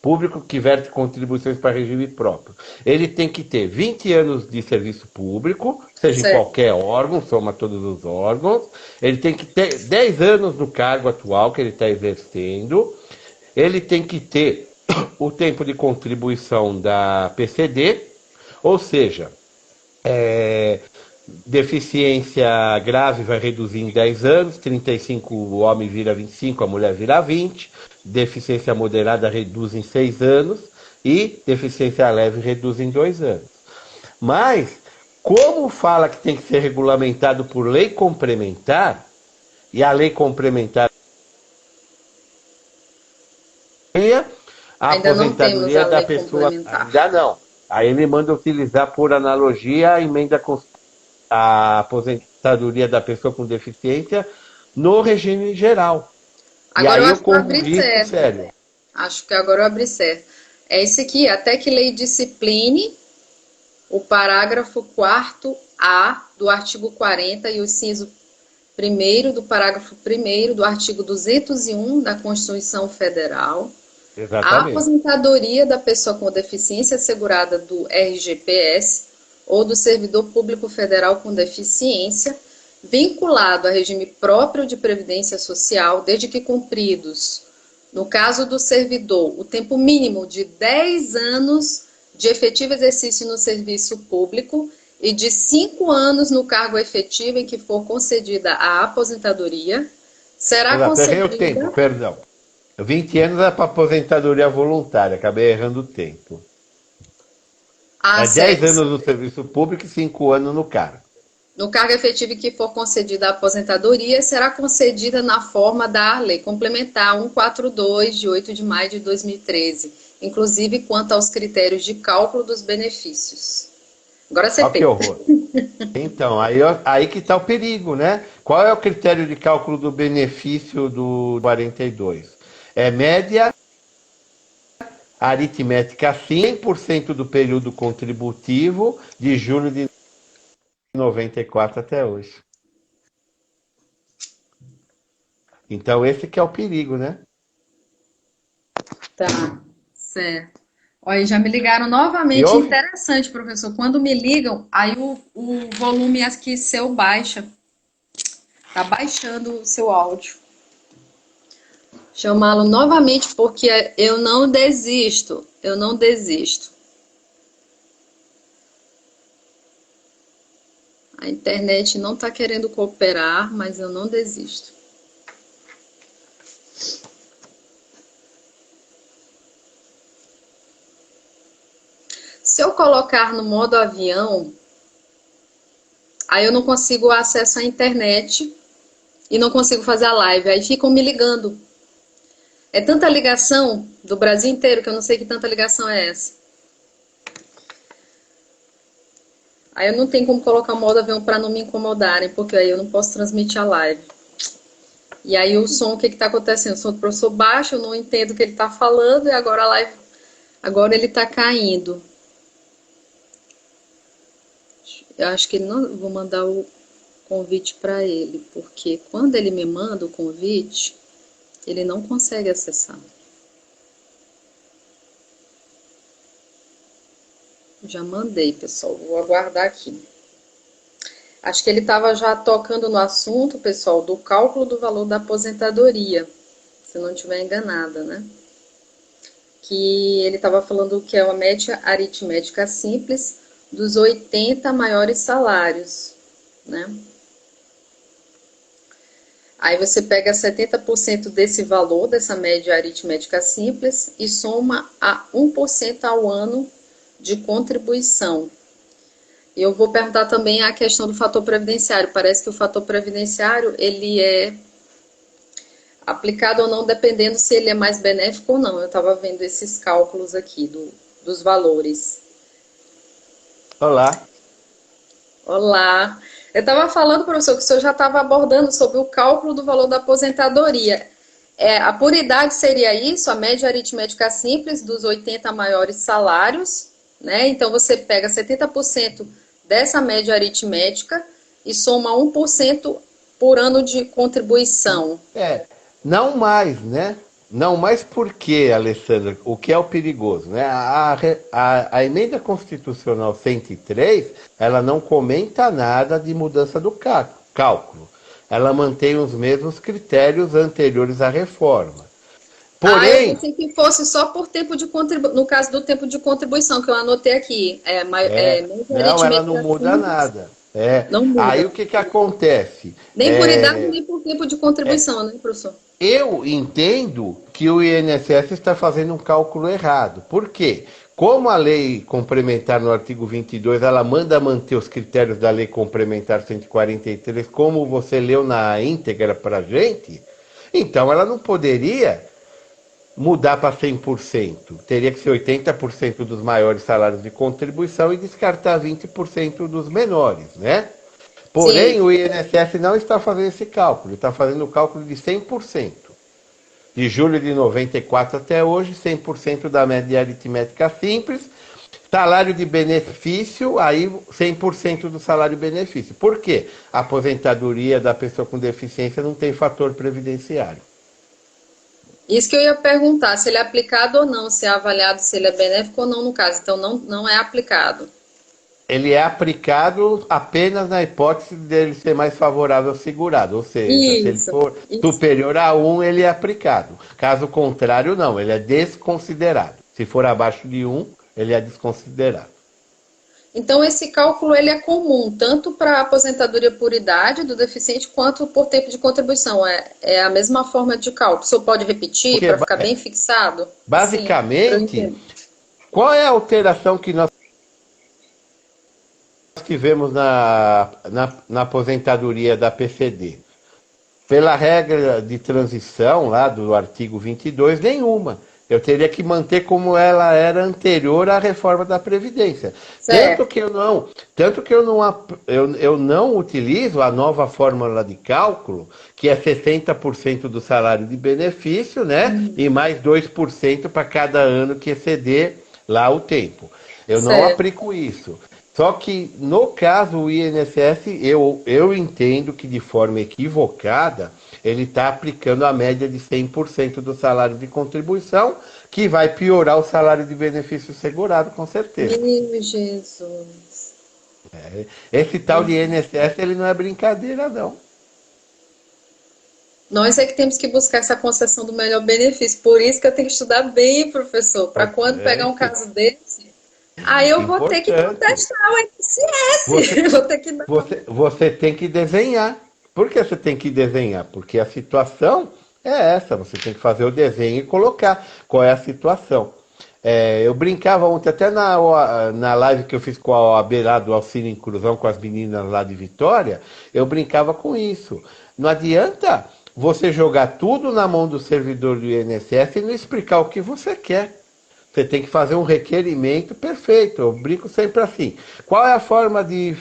Speaker 2: público que verte contribuições para regime próprio? Ele tem que ter 20 anos de serviço público, seja em
Speaker 1: Certo.
Speaker 2: qualquer órgão, soma todos os órgãos. Ele tem que ter 10 anos no cargo atual que ele está exercendo. Ele tem que ter o tempo de contribuição da PCD, ou seja, é, deficiência grave vai reduzir em 10 anos, 35 o homem vira 25, a mulher vira 20, deficiência moderada reduz em 6 anos e deficiência leve reduz em 2 anos. Mas, como fala que tem que ser regulamentado por lei complementar, e a lei complementar a
Speaker 1: Ainda não temos
Speaker 2: aposentadoria
Speaker 1: a
Speaker 2: da
Speaker 1: lei
Speaker 2: pessoa,
Speaker 1: complementar.
Speaker 2: ainda não. Aí ele manda utilizar por analogia a emenda a aposentadoria da pessoa com deficiência no regime geral. E
Speaker 1: Agora eu
Speaker 2: aí eu
Speaker 1: acho que eu
Speaker 2: corro um
Speaker 1: abri
Speaker 2: risco
Speaker 1: certo.
Speaker 2: sério.
Speaker 1: Acho que agora eu abri certo. É esse aqui, até que lei discipline o parágrafo 4 A do artigo 40 e o inciso 1º do parágrafo 1º do artigo 201 da Constituição Federal, a
Speaker 2: Exatamente.
Speaker 1: aposentadoria da pessoa com deficiência assegurada do RGPS ou do servidor público federal com deficiência, vinculado a regime próprio de previdência social, desde que cumpridos, no caso do servidor, o tempo mínimo de 10 anos de efetivo exercício no serviço público e de 5 anos no cargo efetivo em que for concedida a aposentadoria, será
Speaker 2: Exato. Errei o tempo,
Speaker 1: concedida
Speaker 2: perdão. 20 anos é para aposentadoria voluntária, acabei errando o tempo.
Speaker 1: a
Speaker 2: É 10
Speaker 1: SES.
Speaker 2: anos no serviço público e 5 anos no cargo.
Speaker 1: No cargo efetivo em que for concedida a aposentadoria, será concedida na forma da Lei Complementar 142, de 8 de maio de 2013, inclusive quanto aos critérios de cálculo dos benefícios. Agora você
Speaker 2: Olha que
Speaker 1: pensa.
Speaker 2: horror. Então, aí que está o perigo, né? Qual é o critério de cálculo do benefício do 42? É média aritmética 100% do período contributivo de julho de 94 até hoje. Então esse que é o perigo, né?
Speaker 1: Tá, certo. Olha, já me ligaram
Speaker 2: E
Speaker 1: novamente.
Speaker 2: houve?
Speaker 1: Interessante, professor. Quando me ligam, aí o volume aqui seu baixa. Tá baixando o seu áudio. Chamá-lo novamente porque eu não desisto. Eu não desisto. A internet não está querendo cooperar, mas eu não desisto. Se eu colocar no modo avião, aí eu não consigo acesso à internet e não consigo fazer a live. Aí ficam me ligando. É tanta ligação do Brasil inteiro que eu não sei que tanta ligação é essa. Aí eu não tenho como colocar o modo avião para não me incomodarem, porque aí eu não posso transmitir a live. E aí o som, o que está acontecendo? O som do professor baixo, eu não entendo o que ele está falando e agora a live, agora ele está caindo. Eu acho que não vou mandar o convite para ele, porque quando ele me manda o convite, ele não consegue acessar. Já mandei, pessoal. Vou aguardar aqui. Acho que ele estava já tocando no assunto, pessoal, do cálculo do valor da aposentadoria, se não estiver enganada, né? Que ele estava falando que é uma média aritmética simples dos 80 maiores salários, né? Aí você pega 70% desse valor, dessa média aritmética simples, e soma a 1% ao ano de contribuição. E eu vou perguntar também a questão do fator previdenciário. Parece que o fator previdenciário, ele é aplicado ou não, dependendo se ele é mais benéfico ou não. Eu estava vendo esses cálculos aqui dos valores.
Speaker 2: Olá.
Speaker 1: Olá. Eu estava falando, professor, que o senhor já estava abordando sobre o cálculo do valor da aposentadoria. A puridade seria isso, a média aritmética simples dos 80 maiores salários, né? Então você pega 70% dessa média aritmética e soma 1% por ano de contribuição.
Speaker 2: É, não mais, né? Não mais porque, Alessandra, o que é o perigoso, né? A emenda constitucional 103, ela não comenta nada de mudança do cálculo. Ela mantém os mesmos critérios anteriores à reforma.
Speaker 1: Ah, eu
Speaker 2: Porém,
Speaker 1: pensei que fosse só por tempo de contribuição, no caso do tempo de contribuição, que eu anotei aqui. Média
Speaker 2: não, ela não
Speaker 1: aritmética
Speaker 2: muda
Speaker 1: simples,
Speaker 2: nada.
Speaker 1: não
Speaker 2: Aí
Speaker 1: muda.
Speaker 2: o que que acontece?
Speaker 1: Nem por idade, nem por tempo de contribuição, né, professor?
Speaker 2: Eu entendo que o INSS está fazendo um cálculo errado. Por quê? Como a lei complementar no artigo 22, ela manda manter os critérios da lei complementar 143, como você leu na íntegra para a gente, então ela não poderia mudar para 100%. Teria que ser 80% dos maiores salários de contribuição e descartar 20% dos menores, né? Porém,
Speaker 1: Sim.
Speaker 2: o INSS não está fazendo esse cálculo, está fazendo o cálculo de 100%. De julho de 94 até hoje, 100% da média aritmética simples, salário de benefício, aí 100% do salário benefício. Por quê? A aposentadoria da pessoa com deficiência não tem fator previdenciário.
Speaker 1: Isso que eu ia perguntar, se ele é aplicado ou não, se é avaliado se ele é benéfico ou não no caso. Então não é aplicado.
Speaker 2: Ele é aplicado apenas na hipótese dele ser mais favorável ao segurado, ou seja, se ele
Speaker 1: Isso,
Speaker 2: for
Speaker 1: isso.
Speaker 2: superior a um, ele é aplicado. Caso contrário, não, ele é desconsiderado. Se for abaixo de um, ele é desconsiderado.
Speaker 1: Então esse cálculo ele é comum, tanto para a aposentadoria por idade do deficiente, quanto por tempo de contribuição. É a mesma forma de cálculo. O senhor pode repetir
Speaker 2: Porque,
Speaker 1: para ficar bem fixado? Sim, para eu
Speaker 2: basicamente,
Speaker 1: entender.
Speaker 2: qual é a alteração que nós tivemos na aposentadoria da PCD? Pela regra de transição lá do artigo 22, nenhuma. Eu teria que manter como ela era anterior à reforma da Previdência. Tanto
Speaker 1: Certo.
Speaker 2: que eu não utilizo a nova fórmula de cálculo, que é 60% do salário de benefício, né? E mais 2% para cada ano que exceder lá o tempo. Eu não
Speaker 1: Certo.
Speaker 2: aplico isso. Só que, no caso, o INSS, eu entendo que de forma equivocada, ele está aplicando a média de 100% do salário de contribuição, que vai piorar o salário de benefício segurado, com certeza.
Speaker 1: Meu Jesus.
Speaker 2: Esse tal de INSS, ele não é brincadeira, não.
Speaker 1: Nós é que temos que buscar essa concessão do melhor benefício. Por isso que eu tenho que estudar bem, professor, para quando pegar um
Speaker 2: Importante,
Speaker 1: caso desse, aí eu vou ter que
Speaker 2: importante.
Speaker 1: protestar o
Speaker 2: Você,
Speaker 1: INSS. Vou ter que dar.
Speaker 2: você tem que desenhar. Por que você tem que desenhar? Porque a situação é essa. Você tem que fazer o desenho e colocar qual é a situação. Eu brincava ontem, até na live que eu fiz com a OAB lá do Auxílio Inclusão, com as meninas lá de Vitória, eu brincava com isso. Não adianta você jogar tudo na mão do servidor do INSS e não explicar o que você quer. Você tem que fazer um requerimento perfeito. Eu brinco sempre assim. Qual é a forma de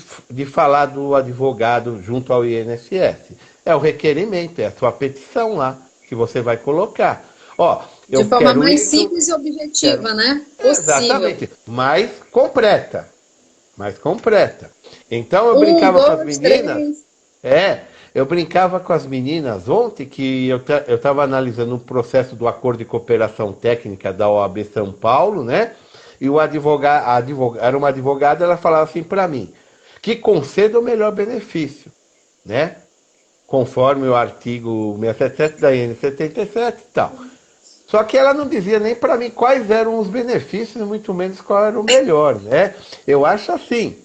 Speaker 2: falar do advogado junto ao INSS? É o requerimento, é a sua petição lá que você vai colocar. Ó,
Speaker 1: De
Speaker 2: eu
Speaker 1: forma
Speaker 2: quero
Speaker 1: mais
Speaker 2: isso,
Speaker 1: simples e
Speaker 2: quero.
Speaker 1: objetiva, né? Possível.
Speaker 2: Exatamente, mais completa. Mais completa. Então eu
Speaker 1: Um,
Speaker 2: brincava com as
Speaker 1: dois,
Speaker 2: meninas.
Speaker 1: três.
Speaker 2: É, eu brincava com as meninas ontem que eu estava analisando um processo do acordo de cooperação técnica da OAB São Paulo, né? E o era uma advogada, ela falava assim para mim, que conceda o melhor benefício, né? Conforme o artigo 677 da N77 e tal. Só que ela não dizia nem para mim quais eram os benefícios, muito menos qual era o melhor, né? Eu acho assim,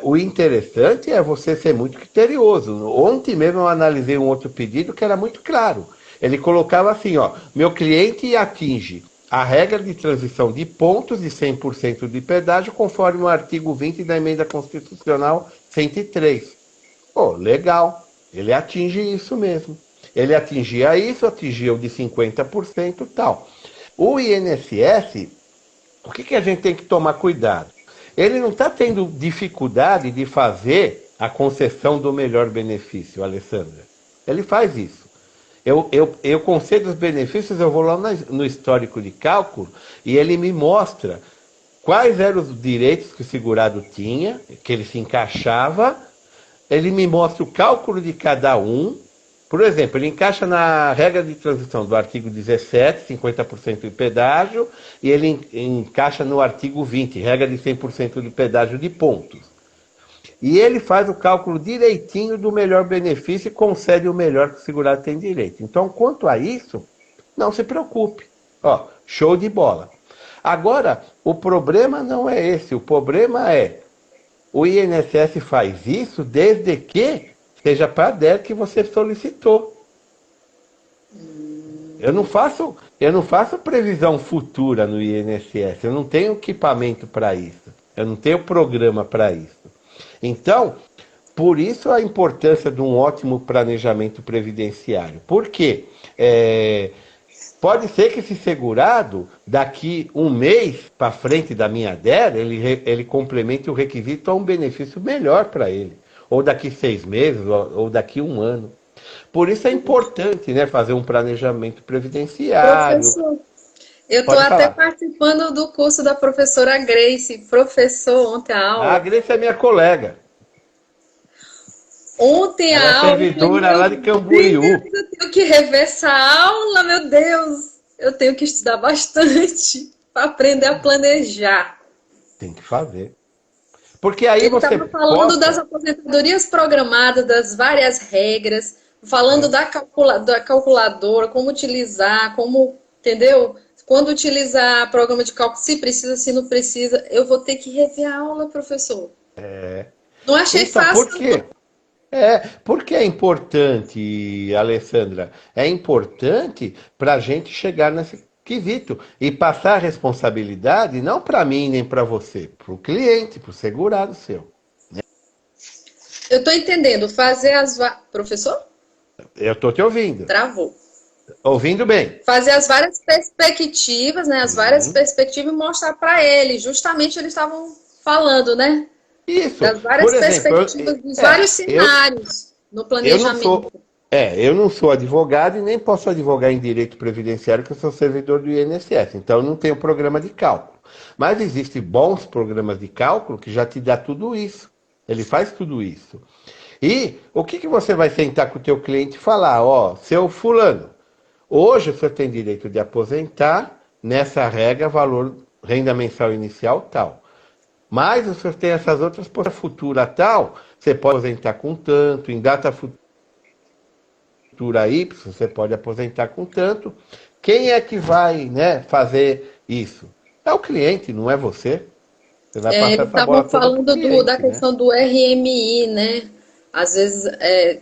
Speaker 2: o interessante é você ser muito criterioso. Ontem mesmo eu analisei um outro pedido que era muito claro. Ele colocava assim, ó, meu cliente atinge a regra de transição de pontos de 100% de pedágio conforme o artigo 20 da emenda constitucional 103. Pô, legal. Ele atinge isso mesmo. Ele atingia isso, atingia o de 50% e tal. O INSS, o que a gente tem que tomar cuidado? Ele não está tendo dificuldade de fazer a concessão do melhor benefício, Alessandra. Ele faz isso. Eu concedo os benefícios, eu vou lá no histórico de cálculo e ele me mostra quais eram os direitos que o segurado tinha, que ele se encaixava. Ele me mostra o cálculo de cada um. Por exemplo, ele encaixa na regra de transição do artigo 17, 50% de pedágio, e ele encaixa no artigo 20, regra de 100% de pedágio de pontos. E ele faz o cálculo direitinho do melhor benefício e concede o melhor que o segurado tem direito. Então, quanto a isso, não se preocupe. Ó, show de bola. Agora, o problema não é esse. O problema é, o INSS faz isso desde que seja para a DER que você solicitou. Eu não faço previsão futura no INSS. Eu não tenho equipamento para isso. Eu não tenho programa para isso. Então, por isso a importância de um ótimo planejamento previdenciário. Por quê? Pode ser que esse segurado, daqui um mês para frente da minha DER, ele complemente o requisito a um benefício melhor para ele. Ou daqui 6 meses, ou daqui um ano. Por isso é importante, né, fazer um planejamento previdenciário.
Speaker 1: Professor, eu estou
Speaker 2: Pode
Speaker 1: até
Speaker 2: falar.
Speaker 1: participando do curso da professora Grace. Professor, ontem a
Speaker 2: A
Speaker 1: aula.
Speaker 2: Grace é minha colega.
Speaker 1: Ontem
Speaker 2: Ela é
Speaker 1: a aula, eu falei,
Speaker 2: servidora
Speaker 1: meu
Speaker 2: lá de Camboriú.
Speaker 1: Deus, eu tenho que rever essa aula, meu Deus. Eu tenho que estudar bastante para aprender a planejar.
Speaker 2: Tem que fazer. Porque aí
Speaker 1: Ele
Speaker 2: você
Speaker 1: estava falando das
Speaker 2: posta.
Speaker 1: aposentadorias programadas, das várias regras, falando
Speaker 2: É,
Speaker 1: da calculadora, como utilizar, como, entendeu? Quando utilizar programa de cálculo, se precisa, se não precisa. Eu vou ter que rever a aula, professor. Não achei
Speaker 2: então, por
Speaker 1: fácil,
Speaker 2: quê? Porque é importante, Alessandra, é importante para a gente chegar nesse quesito e passar a responsabilidade não para mim nem para você, para o cliente, para o segurado seu.
Speaker 1: eu estou entendendo. Fazer Professor?
Speaker 2: Eu estou te ouvindo.
Speaker 1: Travou.
Speaker 2: Ouvindo bem.
Speaker 1: Fazer as várias perspectivas, né? As várias perspectivas e mostrar para ele. Justamente eles estavam falando, né?
Speaker 2: Isso.
Speaker 1: Das várias
Speaker 2: Por exemplo,
Speaker 1: perspectivas, dos vários cenários no
Speaker 2: eu não sou,
Speaker 1: planejamento.
Speaker 2: eu não sou advogado e nem posso advogar em direito previdenciário, que eu sou servidor do INSS. Então eu não tenho programa de cálculo. Mas existem bons programas de cálculo que já te dá tudo isso. Ele faz tudo isso. E o que você vai sentar com o teu cliente e falar? Ó, seu fulano, hoje o senhor tem direito de aposentar nessa regra, valor renda mensal inicial tal. Mas o senhor tem essas outras futura tal, você pode aposentar com tanto, em data futura Y, você pode aposentar com tanto. Quem é que vai, né, fazer isso? É o cliente, não é você. Você vai passar
Speaker 1: Eles
Speaker 2: essa bola
Speaker 1: estavam
Speaker 2: toda para o
Speaker 1: falando da
Speaker 2: cliente, né?
Speaker 1: questão do RMI, né? Às vezes,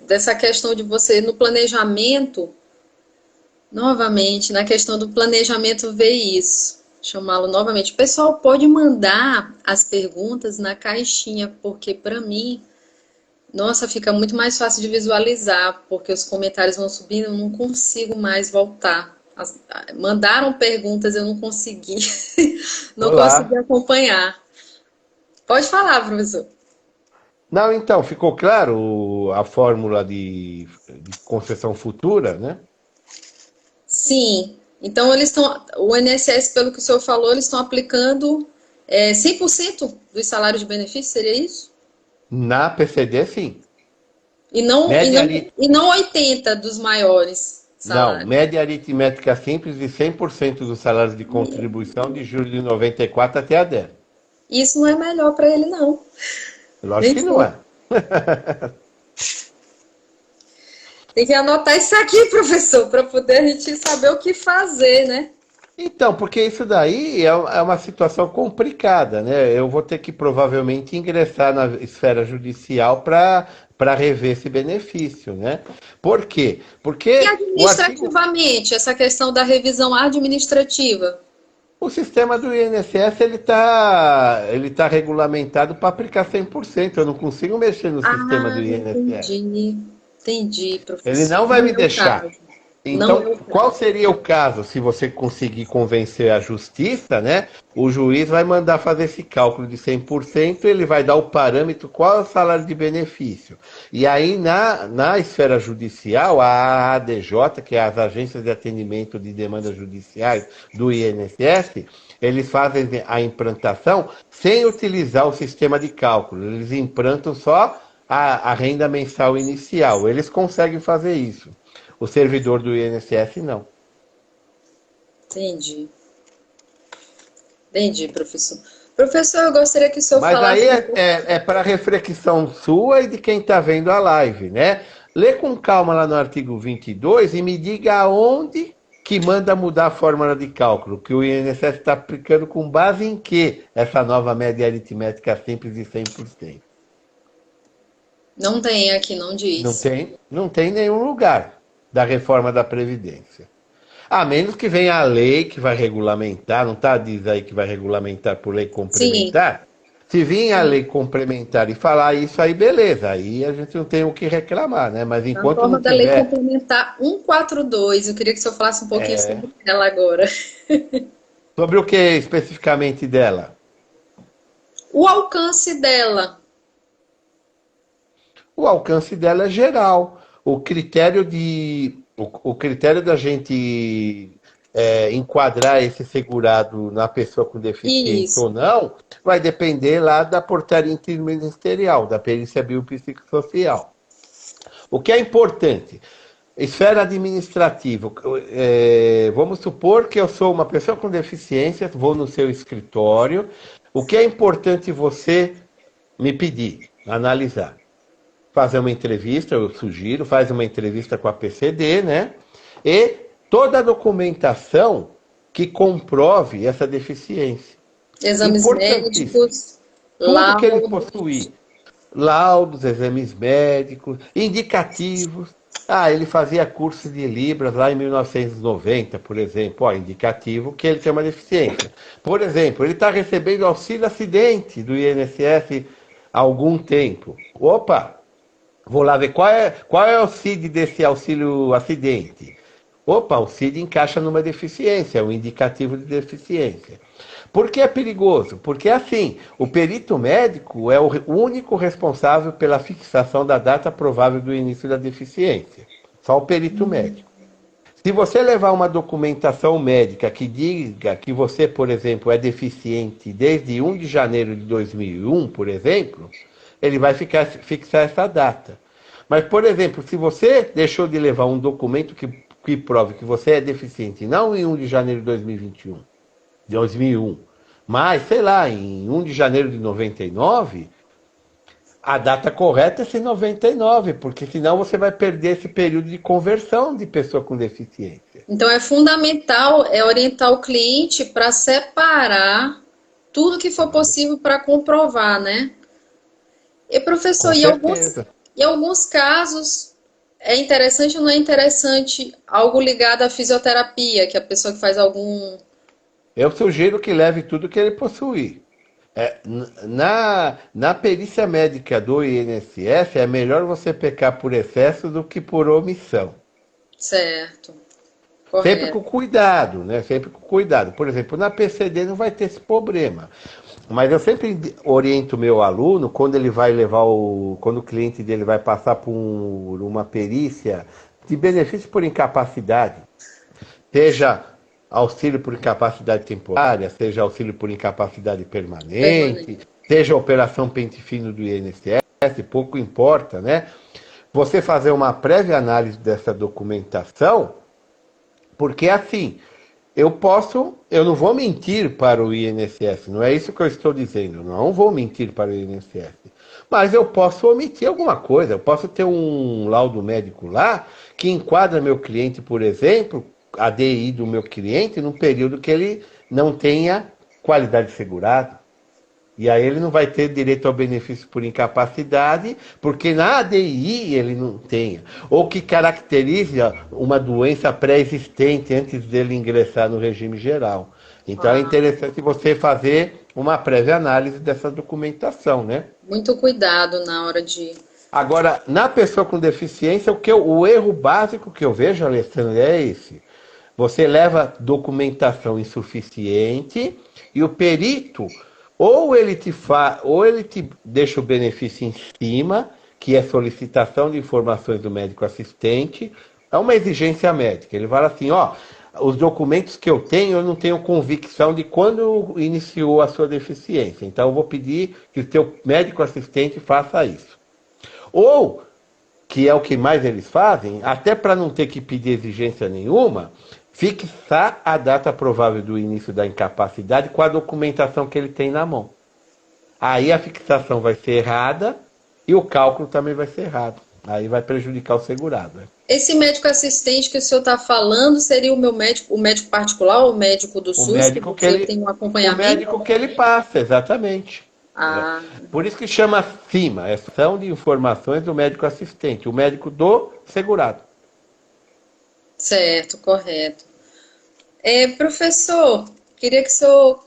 Speaker 1: dessa questão de você, no planejamento, novamente, na questão do planejamento, ver isso, chamá-lo novamente. O pessoal pode mandar as perguntas na caixinha, porque para mim, nossa, fica muito mais fácil de visualizar, porque os comentários vão subindo, eu não consigo mais voltar. Mandaram perguntas, eu não consegui, não consegui
Speaker 2: Olá.
Speaker 1: acompanhar. Pode falar, professor.
Speaker 2: Não, então, ficou claro a fórmula de concessão futura, né?
Speaker 1: Sim. Então, o INSS, pelo que o senhor falou, eles estão aplicando 100% dos salários de benefício, seria isso?
Speaker 2: Na PCD, sim.
Speaker 1: E não, e
Speaker 2: Média,
Speaker 1: não, e não 80 dos maiores
Speaker 2: não,
Speaker 1: salários.
Speaker 2: média aritmética simples de 100% dos salários de contribuição de julho de 94 até a 10.
Speaker 1: Isso não é melhor para ele, não.
Speaker 2: Lógico
Speaker 1: Nem
Speaker 2: que não
Speaker 1: sei.
Speaker 2: é.
Speaker 1: Tem que anotar isso aqui, professor, para poder a gente saber o que fazer, né?
Speaker 2: Então, porque isso daí é uma situação complicada, né? Eu vou ter que provavelmente ingressar na esfera judicial para rever esse benefício, né? Por quê?
Speaker 1: E
Speaker 2: Porque
Speaker 1: administrativamente, essa questão da revisão administrativa?
Speaker 2: o sistema do INSS ele tá regulamentado para aplicar 100%. Eu não consigo mexer no sistema
Speaker 1: Ah,
Speaker 2: do INSS.
Speaker 1: entendi. Entendi,
Speaker 2: Ele
Speaker 1: professor.
Speaker 2: não vai
Speaker 1: Não
Speaker 2: me
Speaker 1: é o
Speaker 2: deixar.
Speaker 1: caso. Não
Speaker 2: Então,
Speaker 1: é o
Speaker 2: qual
Speaker 1: caso.
Speaker 2: seria o caso se você conseguir convencer a justiça, né? O juiz vai mandar fazer esse cálculo de 100%, ele vai dar o parâmetro, qual é o salário de benefício. E aí, na esfera judicial, a ADJ, que é as Agências de Atendimento de Demandas Judiciais do INSS, eles fazem a implantação sem utilizar o sistema de cálculo. Eles implantam só a renda mensal inicial. Eles conseguem fazer isso. O servidor do INSS não.
Speaker 1: Entendi. Entendi, professor. Professor, eu gostaria que o senhor
Speaker 2: Mas aí
Speaker 1: falasse um
Speaker 2: é,
Speaker 1: pouco.
Speaker 2: é, é para reflexão sua e de quem está vendo a live, né? Lê com calma lá no artigo 22 e me diga aonde que manda mudar a fórmula de cálculo, que o INSS está aplicando com base em que essa nova média aritmética simples de 100%.
Speaker 1: Não tem aqui, não
Speaker 2: Não
Speaker 1: diz.
Speaker 2: tem, não tem nenhum lugar da reforma da Previdência. A menos que venha a lei que vai regulamentar, não está diz aí que vai regulamentar por lei
Speaker 1: Sim,
Speaker 2: complementar? Se vir a
Speaker 1: sim.
Speaker 2: lei complementar e falar isso aí, beleza, aí a gente não tem o que reclamar, né? Mas
Speaker 1: Na
Speaker 2: enquanto não
Speaker 1: forma da Lei
Speaker 2: tiver,
Speaker 1: Complementar 142, eu queria que o senhor falasse um pouquinho sobre ela agora.
Speaker 2: sobre o que especificamente dela?
Speaker 1: O alcance dela.
Speaker 2: O alcance dela é geral. O critério da gente enquadrar esse segurado na pessoa com deficiência ou
Speaker 1: Isso.
Speaker 2: não vai depender lá da portaria interministerial, da perícia biopsicossocial. O que é importante? Esfera administrativa. Vamos supor que eu sou uma pessoa com deficiência, vou no seu escritório. O que é importante você me pedir? Analisar, fazer uma entrevista, eu sugiro, faz uma entrevista com a PCD, né? E toda a documentação que comprove essa deficiência.
Speaker 1: Exames
Speaker 2: Importantíssimo.
Speaker 1: médicos,
Speaker 2: Tudo que ele
Speaker 1: laudos.
Speaker 2: possuir, laudos, exames médicos, indicativos. Ah, ele fazia curso de Libras lá em 1990, por exemplo. Ó, indicativo que ele tem uma deficiência. Por exemplo, ele está recebendo auxílio acidente do INSS há algum tempo. Opa, vou lá ver qual é o CID desse auxílio acidente. Opa, o CID encaixa numa deficiência, é um indicativo de deficiência. Por que é perigoso? Porque assim, o perito médico é o único responsável pela fixação da data provável do início da deficiência. Só o perito médico. Se você levar uma documentação médica que diga que você, por exemplo, é deficiente desde 1 de janeiro de 2001, por exemplo, ele vai fixar essa data. Mas, por exemplo, se você deixou de levar um documento que prove que você é deficiente, não em 1 de janeiro de 2021, de 2001. Mas, sei lá, em 1 de janeiro de 99, a data correta é ser 99, porque senão você vai perder esse período de conversão de pessoa com deficiência.
Speaker 1: Então é fundamental orientar o cliente para separar tudo que for possível para comprovar, né? E
Speaker 2: Com
Speaker 1: professor,
Speaker 2: certeza.
Speaker 1: em alguns casos é interessante ou não é interessante algo ligado à fisioterapia, que a pessoa que faz algum.
Speaker 2: Eu sugiro que leve tudo que ele possuir. Na perícia médica do INSS, é melhor você pecar por excesso do que por omissão.
Speaker 1: Certo,
Speaker 2: Sempre com
Speaker 1: correto.
Speaker 2: cuidado, né? Sempre com cuidado. Por exemplo, na PCD não vai ter esse problema. Mas eu sempre oriento o meu aluno quando ele vai levar quando o cliente dele vai passar por uma perícia de benefício por incapacidade, seja auxílio por incapacidade temporária, seja auxílio por incapacidade permanente,
Speaker 1: Permanente.
Speaker 2: seja operação pente fino do INSS, pouco importa, né? Você fazer uma prévia análise dessa documentação, porque assim, eu não vou mentir para o INSS, não é isso que eu estou dizendo, eu não vou mentir para o INSS. Mas eu posso omitir alguma coisa, eu posso ter um laudo médico lá que enquadra meu cliente, por exemplo, a DI do meu cliente, num período que ele não tenha qualidade segurada. E aí ele não vai ter direito ao benefício por incapacidade, porque na ADI ele não tenha. Ou que caracteriza uma doença pré-existente antes dele ingressar no regime geral. Então é
Speaker 1: Ah,
Speaker 2: interessante você fazer uma prévia análise dessa documentação, né?
Speaker 1: muito cuidado na hora de.
Speaker 2: Agora, na pessoa com deficiência, o erro básico que eu vejo, Alessandro, é esse. Você leva documentação insuficiente e o perito, ou ele te deixa o benefício em cima, que é solicitação de informações do médico assistente, é uma exigência médica. Ele fala assim, ó, os documentos que eu não tenho convicção de quando iniciou a sua deficiência. Então eu vou pedir que o teu médico assistente faça isso. Ou, que é o que mais eles fazem, até para não ter que pedir exigência nenhuma, fixar a data provável do início da incapacidade com a documentação que ele tem na mão. Aí a fixação vai ser errada e o cálculo também vai ser errado. Aí vai prejudicar o segurado. Né?
Speaker 1: Esse médico assistente que o senhor está falando seria o médico particular ou o médico do
Speaker 2: O
Speaker 1: SUS, que
Speaker 2: médico que
Speaker 1: você
Speaker 2: ele,
Speaker 1: tem um
Speaker 2: o
Speaker 1: acompanhamento?
Speaker 2: médico que ele passa, exatamente. Né?
Speaker 1: Ah,
Speaker 2: Por isso que chama CIMA, é Ação de Informações do Médico Assistente, o médico do segurado.
Speaker 1: certo, correto. Professor, queria que o senhor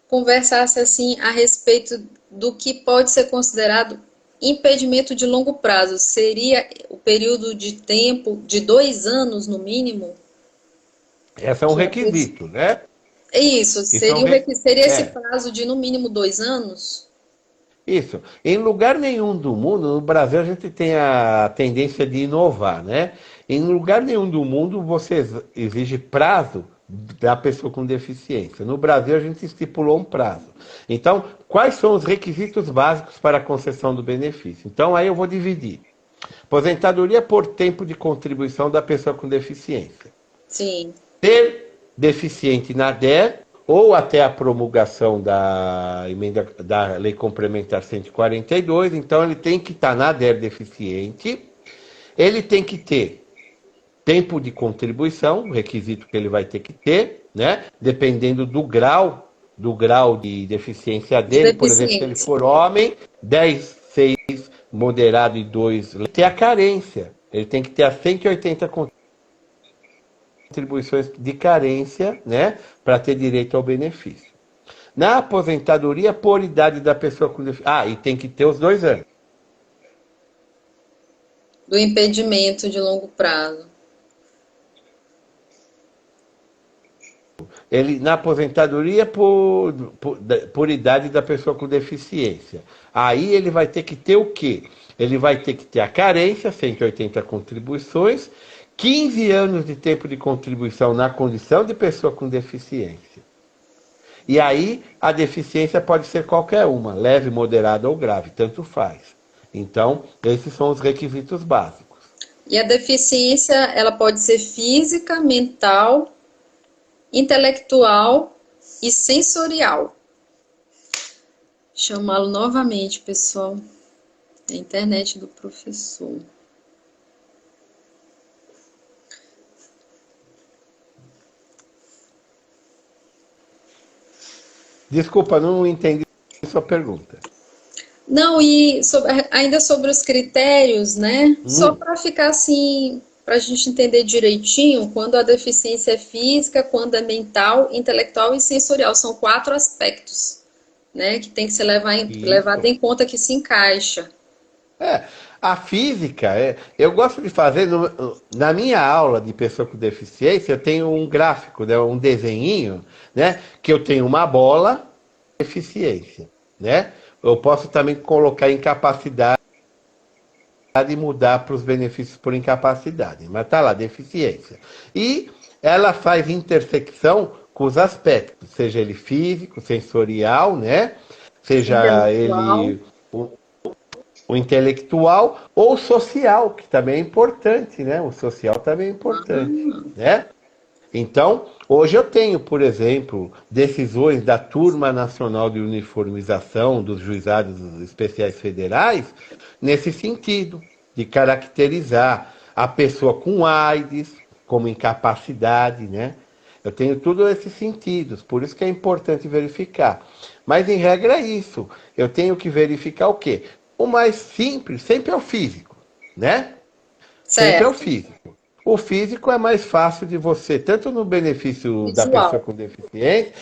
Speaker 1: conversasse assim a respeito do que pode ser considerado impedimento de longo prazo. Seria o período de tempo de 2 anos no mínimo?
Speaker 2: Esse é um
Speaker 1: Que
Speaker 2: requisito, né?
Speaker 1: é isso,
Speaker 2: Isso é um
Speaker 1: seria esse
Speaker 2: é,
Speaker 1: prazo de no mínimo 2 anos?
Speaker 2: isso. Em lugar nenhum do mundo, no Brasil a gente tem a tendência de inovar, né? Em lugar nenhum do mundo você exige prazo da pessoa com deficiência. No Brasil a gente estipulou um prazo. Então, quais são os requisitos básicos para a concessão do benefício? Então, aí eu vou dividir. Aposentadoria por tempo de contribuição da pessoa com deficiência.
Speaker 1: Sim,
Speaker 2: Ser deficiente na DER ou até a promulgação da emenda da Lei Complementar 142, então ele tem que estar na DER deficiente, ele tem que ter tempo de contribuição, requisito que ele vai ter que ter, né? Dependendo do grau de deficiência
Speaker 1: de
Speaker 2: dele, por exemplo, se ele
Speaker 1: deficiência.
Speaker 2: for homem, 10, 6, moderado e 2, ter a carência. Ele tem que ter as 180 contribuições de carência, né, para ter direito ao benefício. Na aposentadoria, por idade da pessoa com deficiência. Ah, e tem que ter os 2 anos.
Speaker 1: Do impedimento de longo prazo.
Speaker 2: Ele, na aposentadoria, por idade da pessoa com deficiência. Aí ele vai ter que ter o quê? Ele vai ter que ter a carência, 180 contribuições, 15 anos de tempo de contribuição na condição de pessoa com deficiência. E aí a deficiência pode ser qualquer uma, leve, moderada ou grave, tanto faz. Então, esses são os requisitos básicos.
Speaker 1: E a deficiência, ela pode ser física, mental, intelectual e sensorial. Chamá-lo novamente, pessoal. É a internet do professor.
Speaker 2: Desculpa, não entendi sua pergunta.
Speaker 1: Não, e ainda sobre os critérios, né? Só
Speaker 2: Hum,
Speaker 1: para ficar assim, para a gente entender direitinho, quando a deficiência é física, quando é mental, intelectual e sensorial. São 4 aspectos, né? Que tem que ser levado
Speaker 2: isso.
Speaker 1: em conta que se encaixa.
Speaker 2: É, a física, eu gosto de fazer, na minha aula de pessoa com deficiência, eu tenho um gráfico, né, um desenhinho, né, que eu tenho uma bola, deficiência, né? Eu posso também colocar incapacidade e mudar para os benefícios por incapacidade, mas tá lá, deficiência. E ela faz intersecção com os aspectos, seja ele físico, sensorial, né? Seja
Speaker 1: Intelectual.
Speaker 2: ele o intelectual ou social, que também é importante, né? O social também é importante, né? Então, hoje eu tenho, por exemplo, decisões da Turma Nacional de Uniformização dos Juizados Especiais Federais nesse sentido, de caracterizar a pessoa com AIDS como incapacidade, né? Eu tenho tudo esses sentidos, por isso que é importante verificar. Mas em regra é isso. Eu tenho que verificar o quê? O mais simples sempre é o físico, né? Sempre é o
Speaker 1: Certo.
Speaker 2: físico. O físico é mais fácil de você, tanto no benefício da pessoa
Speaker 1: Visual.
Speaker 2: com deficiência,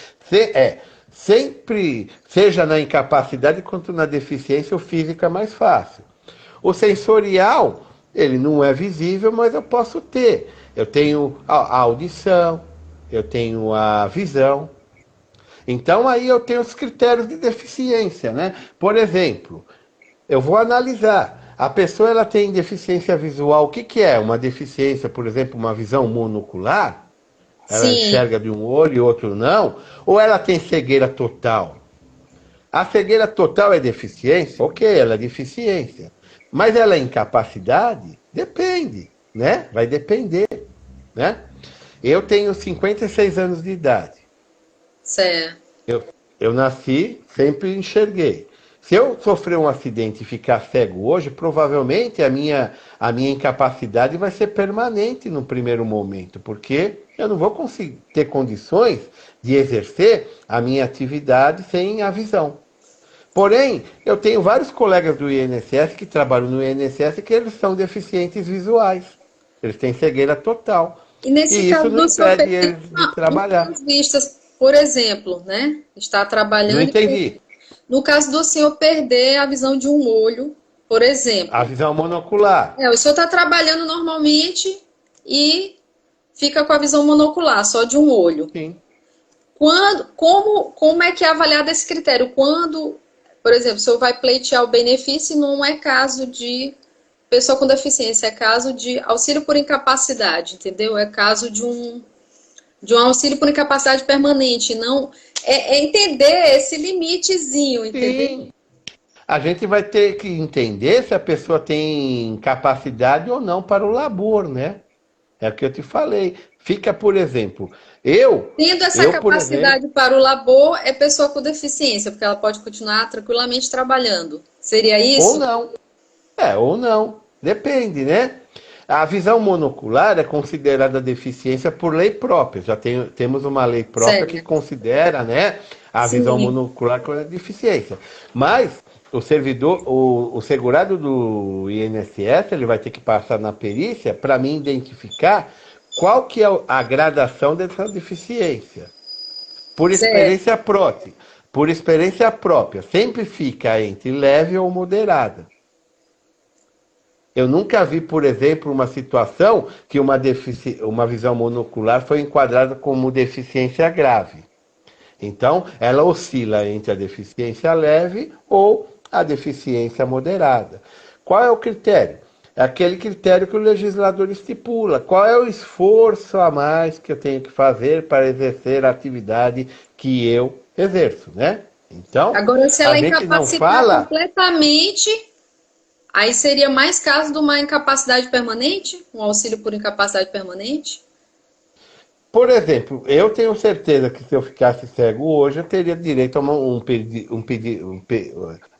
Speaker 2: sempre, seja na incapacidade quanto na deficiência, o físico é mais fácil. O sensorial, ele não é visível, mas eu posso ter. Eu tenho a audição, eu tenho a visão. Então aí eu tenho os critérios de deficiência, né? Por exemplo, eu vou analisar. A pessoa ela tem deficiência visual. O que, que é? Uma deficiência, por exemplo, uma visão monocular? Ela
Speaker 1: Sim.
Speaker 2: enxerga de um olho e outro não? Ou ela tem cegueira total? A cegueira total é deficiência? Ok, ela é deficiência. Mas ela é incapacidade? Depende, né? Vai depender, né? Eu tenho 56 anos de idade.
Speaker 1: Certo.
Speaker 2: Eu, eu nasci, sempre enxerguei. Se eu sofrer um acidente e ficar cego hoje, provavelmente a minha incapacidade vai ser permanente no primeiro momento, porque eu não vou conseguir ter condições de exercer a minha atividade sem a visão. Porém, eu tenho vários colegas do INSS que trabalham no INSS que eles são deficientes visuais. Eles têm cegueira total.
Speaker 1: E nesse
Speaker 2: E isso
Speaker 1: caso
Speaker 2: não
Speaker 1: do senhor
Speaker 2: impede
Speaker 1: perder
Speaker 2: eles de trabalhar.
Speaker 1: duas vistas, por exemplo, né? Está
Speaker 2: Não
Speaker 1: trabalhando e
Speaker 2: entendi.
Speaker 1: no caso do senhor perder a visão de um olho, por
Speaker 2: A
Speaker 1: exemplo.
Speaker 2: visão monocular.
Speaker 1: O senhor está trabalhando normalmente e fica com a visão monocular, só de um olho.
Speaker 2: Sim.
Speaker 1: Como é que é avaliado esse critério? Quando, por exemplo, o senhor vai pleitear o benefício, não é caso de pessoa com deficiência, é caso de auxílio por incapacidade, entendeu? É caso de um auxílio por incapacidade permanente, não é entender esse limitezinho, entendeu?
Speaker 2: Sim. A gente vai ter que entender se a pessoa tem capacidade ou não para o labor, né? É o que eu te falei. Fica, por exemplo, eu,
Speaker 1: Tendo essa
Speaker 2: eu, por exemplo,
Speaker 1: capacidade para o labor, é pessoa com deficiência, porque ela pode continuar tranquilamente trabalhando. Seria
Speaker 2: ou
Speaker 1: isso?
Speaker 2: não. Ou não. Depende, né? A visão monocular é considerada deficiência por lei própria. Temos uma lei própria que
Speaker 1: Certo.
Speaker 2: considera, né, a visão
Speaker 1: Sim.
Speaker 2: monocular como deficiência. Mas o servidor, o segurado do INSS, ele vai ter que passar na perícia para mim identificar qual que é a gradação dessa deficiência. Por
Speaker 1: Certo.
Speaker 2: experiência própria. Por experiência própria, sempre fica entre leve ou moderada. Eu nunca vi, por exemplo, uma situação que uma visão monocular foi enquadrada como deficiência grave. Então, ela oscila entre a deficiência leve ou a deficiência moderada. Qual é o critério? É aquele critério que o legislador estipula. Qual é o esforço a mais que eu tenho que fazer para exercer a atividade que eu exerço, né? Então,
Speaker 1: Agora, se
Speaker 2: a
Speaker 1: ela
Speaker 2: gente não
Speaker 1: incapacitar
Speaker 2: fala.
Speaker 1: completamente, aí seria mais caso de uma incapacidade permanente? Um auxílio por incapacidade permanente?
Speaker 2: Por exemplo, eu tenho certeza que se eu ficasse cego hoje, eu teria direito a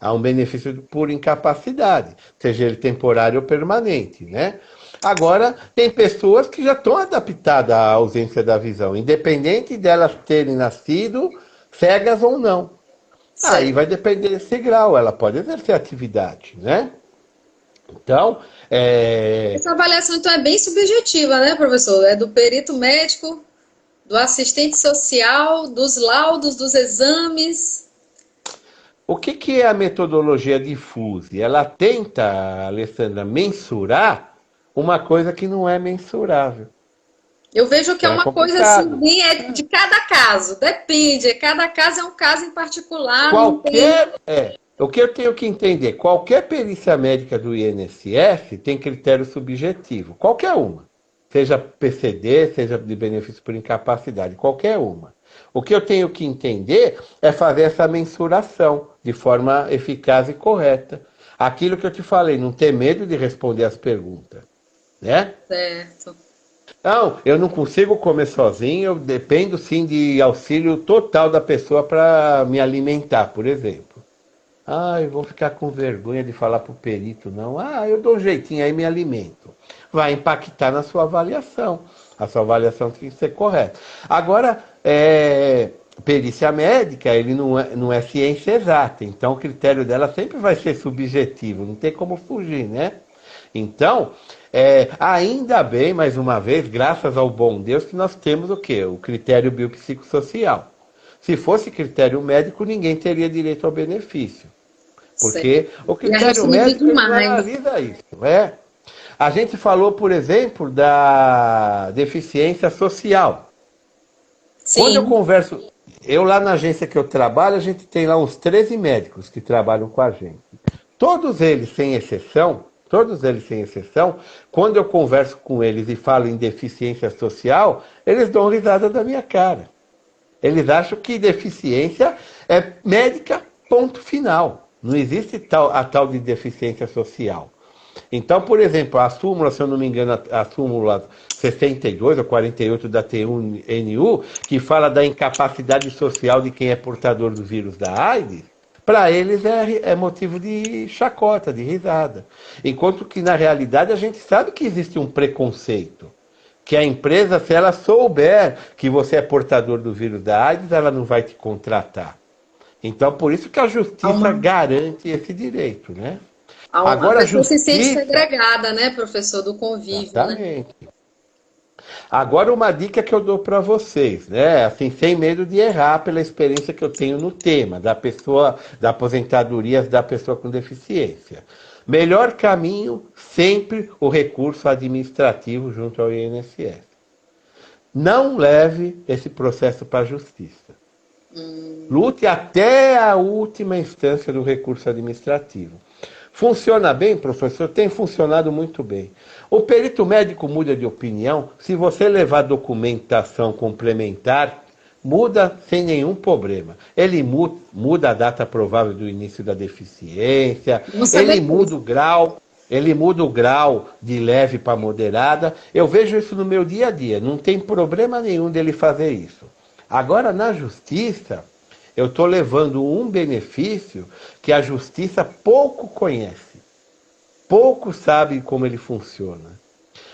Speaker 2: a um benefício por incapacidade, seja ele temporário ou permanente, né? Agora, tem pessoas que já estão adaptadas à ausência da visão, independente delas terem nascido cegas ou não. Aí
Speaker 1: Certo.
Speaker 2: vai depender desse grau, ela pode exercer atividade, né? Então, é,
Speaker 1: Essa avaliação, então, é bem subjetiva, né, professor? É do perito médico, do assistente social, dos laudos, dos exames.
Speaker 2: o que que é a metodologia difusa? Ela tenta, Alessandra, mensurar uma coisa que não é mensurável.
Speaker 1: Eu vejo que é
Speaker 2: Então é
Speaker 1: uma coisa assim,
Speaker 2: complicado.
Speaker 1: bem é de cada caso, depende, cada caso é um caso em particular, não tem.
Speaker 2: O que eu tenho que entender, qualquer perícia médica do INSS tem critério subjetivo, qualquer uma. Seja PCD, seja de benefício por incapacidade, qualquer uma. O que eu tenho que entender é fazer essa mensuração de forma eficaz e correta. Aquilo que eu te falei, não ter medo de responder as perguntas, né?
Speaker 1: Certo.
Speaker 2: Não, eu não consigo comer sozinho, eu dependo sim de auxílio total da pessoa para me alimentar, por exemplo. Ah, eu vou ficar com vergonha de falar para o perito, não. Ah, eu dou um jeitinho aí me alimento. Vai impactar na sua avaliação. A sua avaliação tem que ser correta. Agora, perícia médica, ele não é ciência exata, então o critério dela sempre vai ser subjetivo, não tem como fugir, né? Então, ainda bem, mais uma vez, graças ao bom Deus, que nós temos o quê? O critério biopsicossocial. Se fosse critério médico, ninguém teria direito ao benefício.
Speaker 1: Certo.
Speaker 2: Porque o
Speaker 1: E é
Speaker 2: critério
Speaker 1: restringido
Speaker 2: médico ele não
Speaker 1: demais.
Speaker 2: analisa isso. É. A gente falou, por exemplo, da deficiência social. Quando eu
Speaker 1: Sim.
Speaker 2: converso, eu lá na agência que eu trabalho, a gente tem lá uns 13 médicos que trabalham com a gente. Todos eles sem exceção, quando eu converso com eles e falo em deficiência social, eles dão risada da minha cara. Eles acham que deficiência é médica, ponto final. Não existe a tal de deficiência social. Então, por exemplo, a súmula, se eu não me engano, a súmula 62 ou 48 da T1NU, que fala da incapacidade social de quem é portador do vírus da AIDS, para eles é motivo de chacota, de risada. Enquanto que, na realidade, a gente sabe que existe um preconceito. Que a empresa, se ela souber que você é portador do vírus da AIDS, ela não vai te contratar. Então, por isso que a
Speaker 1: Há
Speaker 2: justiça
Speaker 1: uma,
Speaker 2: garante esse direito, né?
Speaker 1: a
Speaker 2: Agora, a
Speaker 1: pessoa se sente
Speaker 2: justiça...
Speaker 1: segregada, né, professor, do convívio, né?
Speaker 2: Exatamente. Agora, uma dica que eu dou para vocês, né? Assim, sem medo de errar pela experiência que eu tenho no tema da pessoa, da aposentadoria da pessoa com deficiência. Melhor caminho, sempre o recurso administrativo junto ao INSS. Não leve esse processo para a justiça. Lute até a última instância do recurso administrativo. Funciona bem, professor? Tem funcionado muito bem. O perito médico muda de opinião. Se você levar documentação complementar, muda sem nenhum problema. Ele muda a data provável do início da deficiência,
Speaker 1: Não saber
Speaker 2: ele muda o grau de leve para moderada. Eu vejo isso no meu dia a dia. Não tem problema nenhum dele fazer isso. Agora, na justiça, eu estou levando um benefício que a justiça pouco conhece, pouco sabe como ele funciona.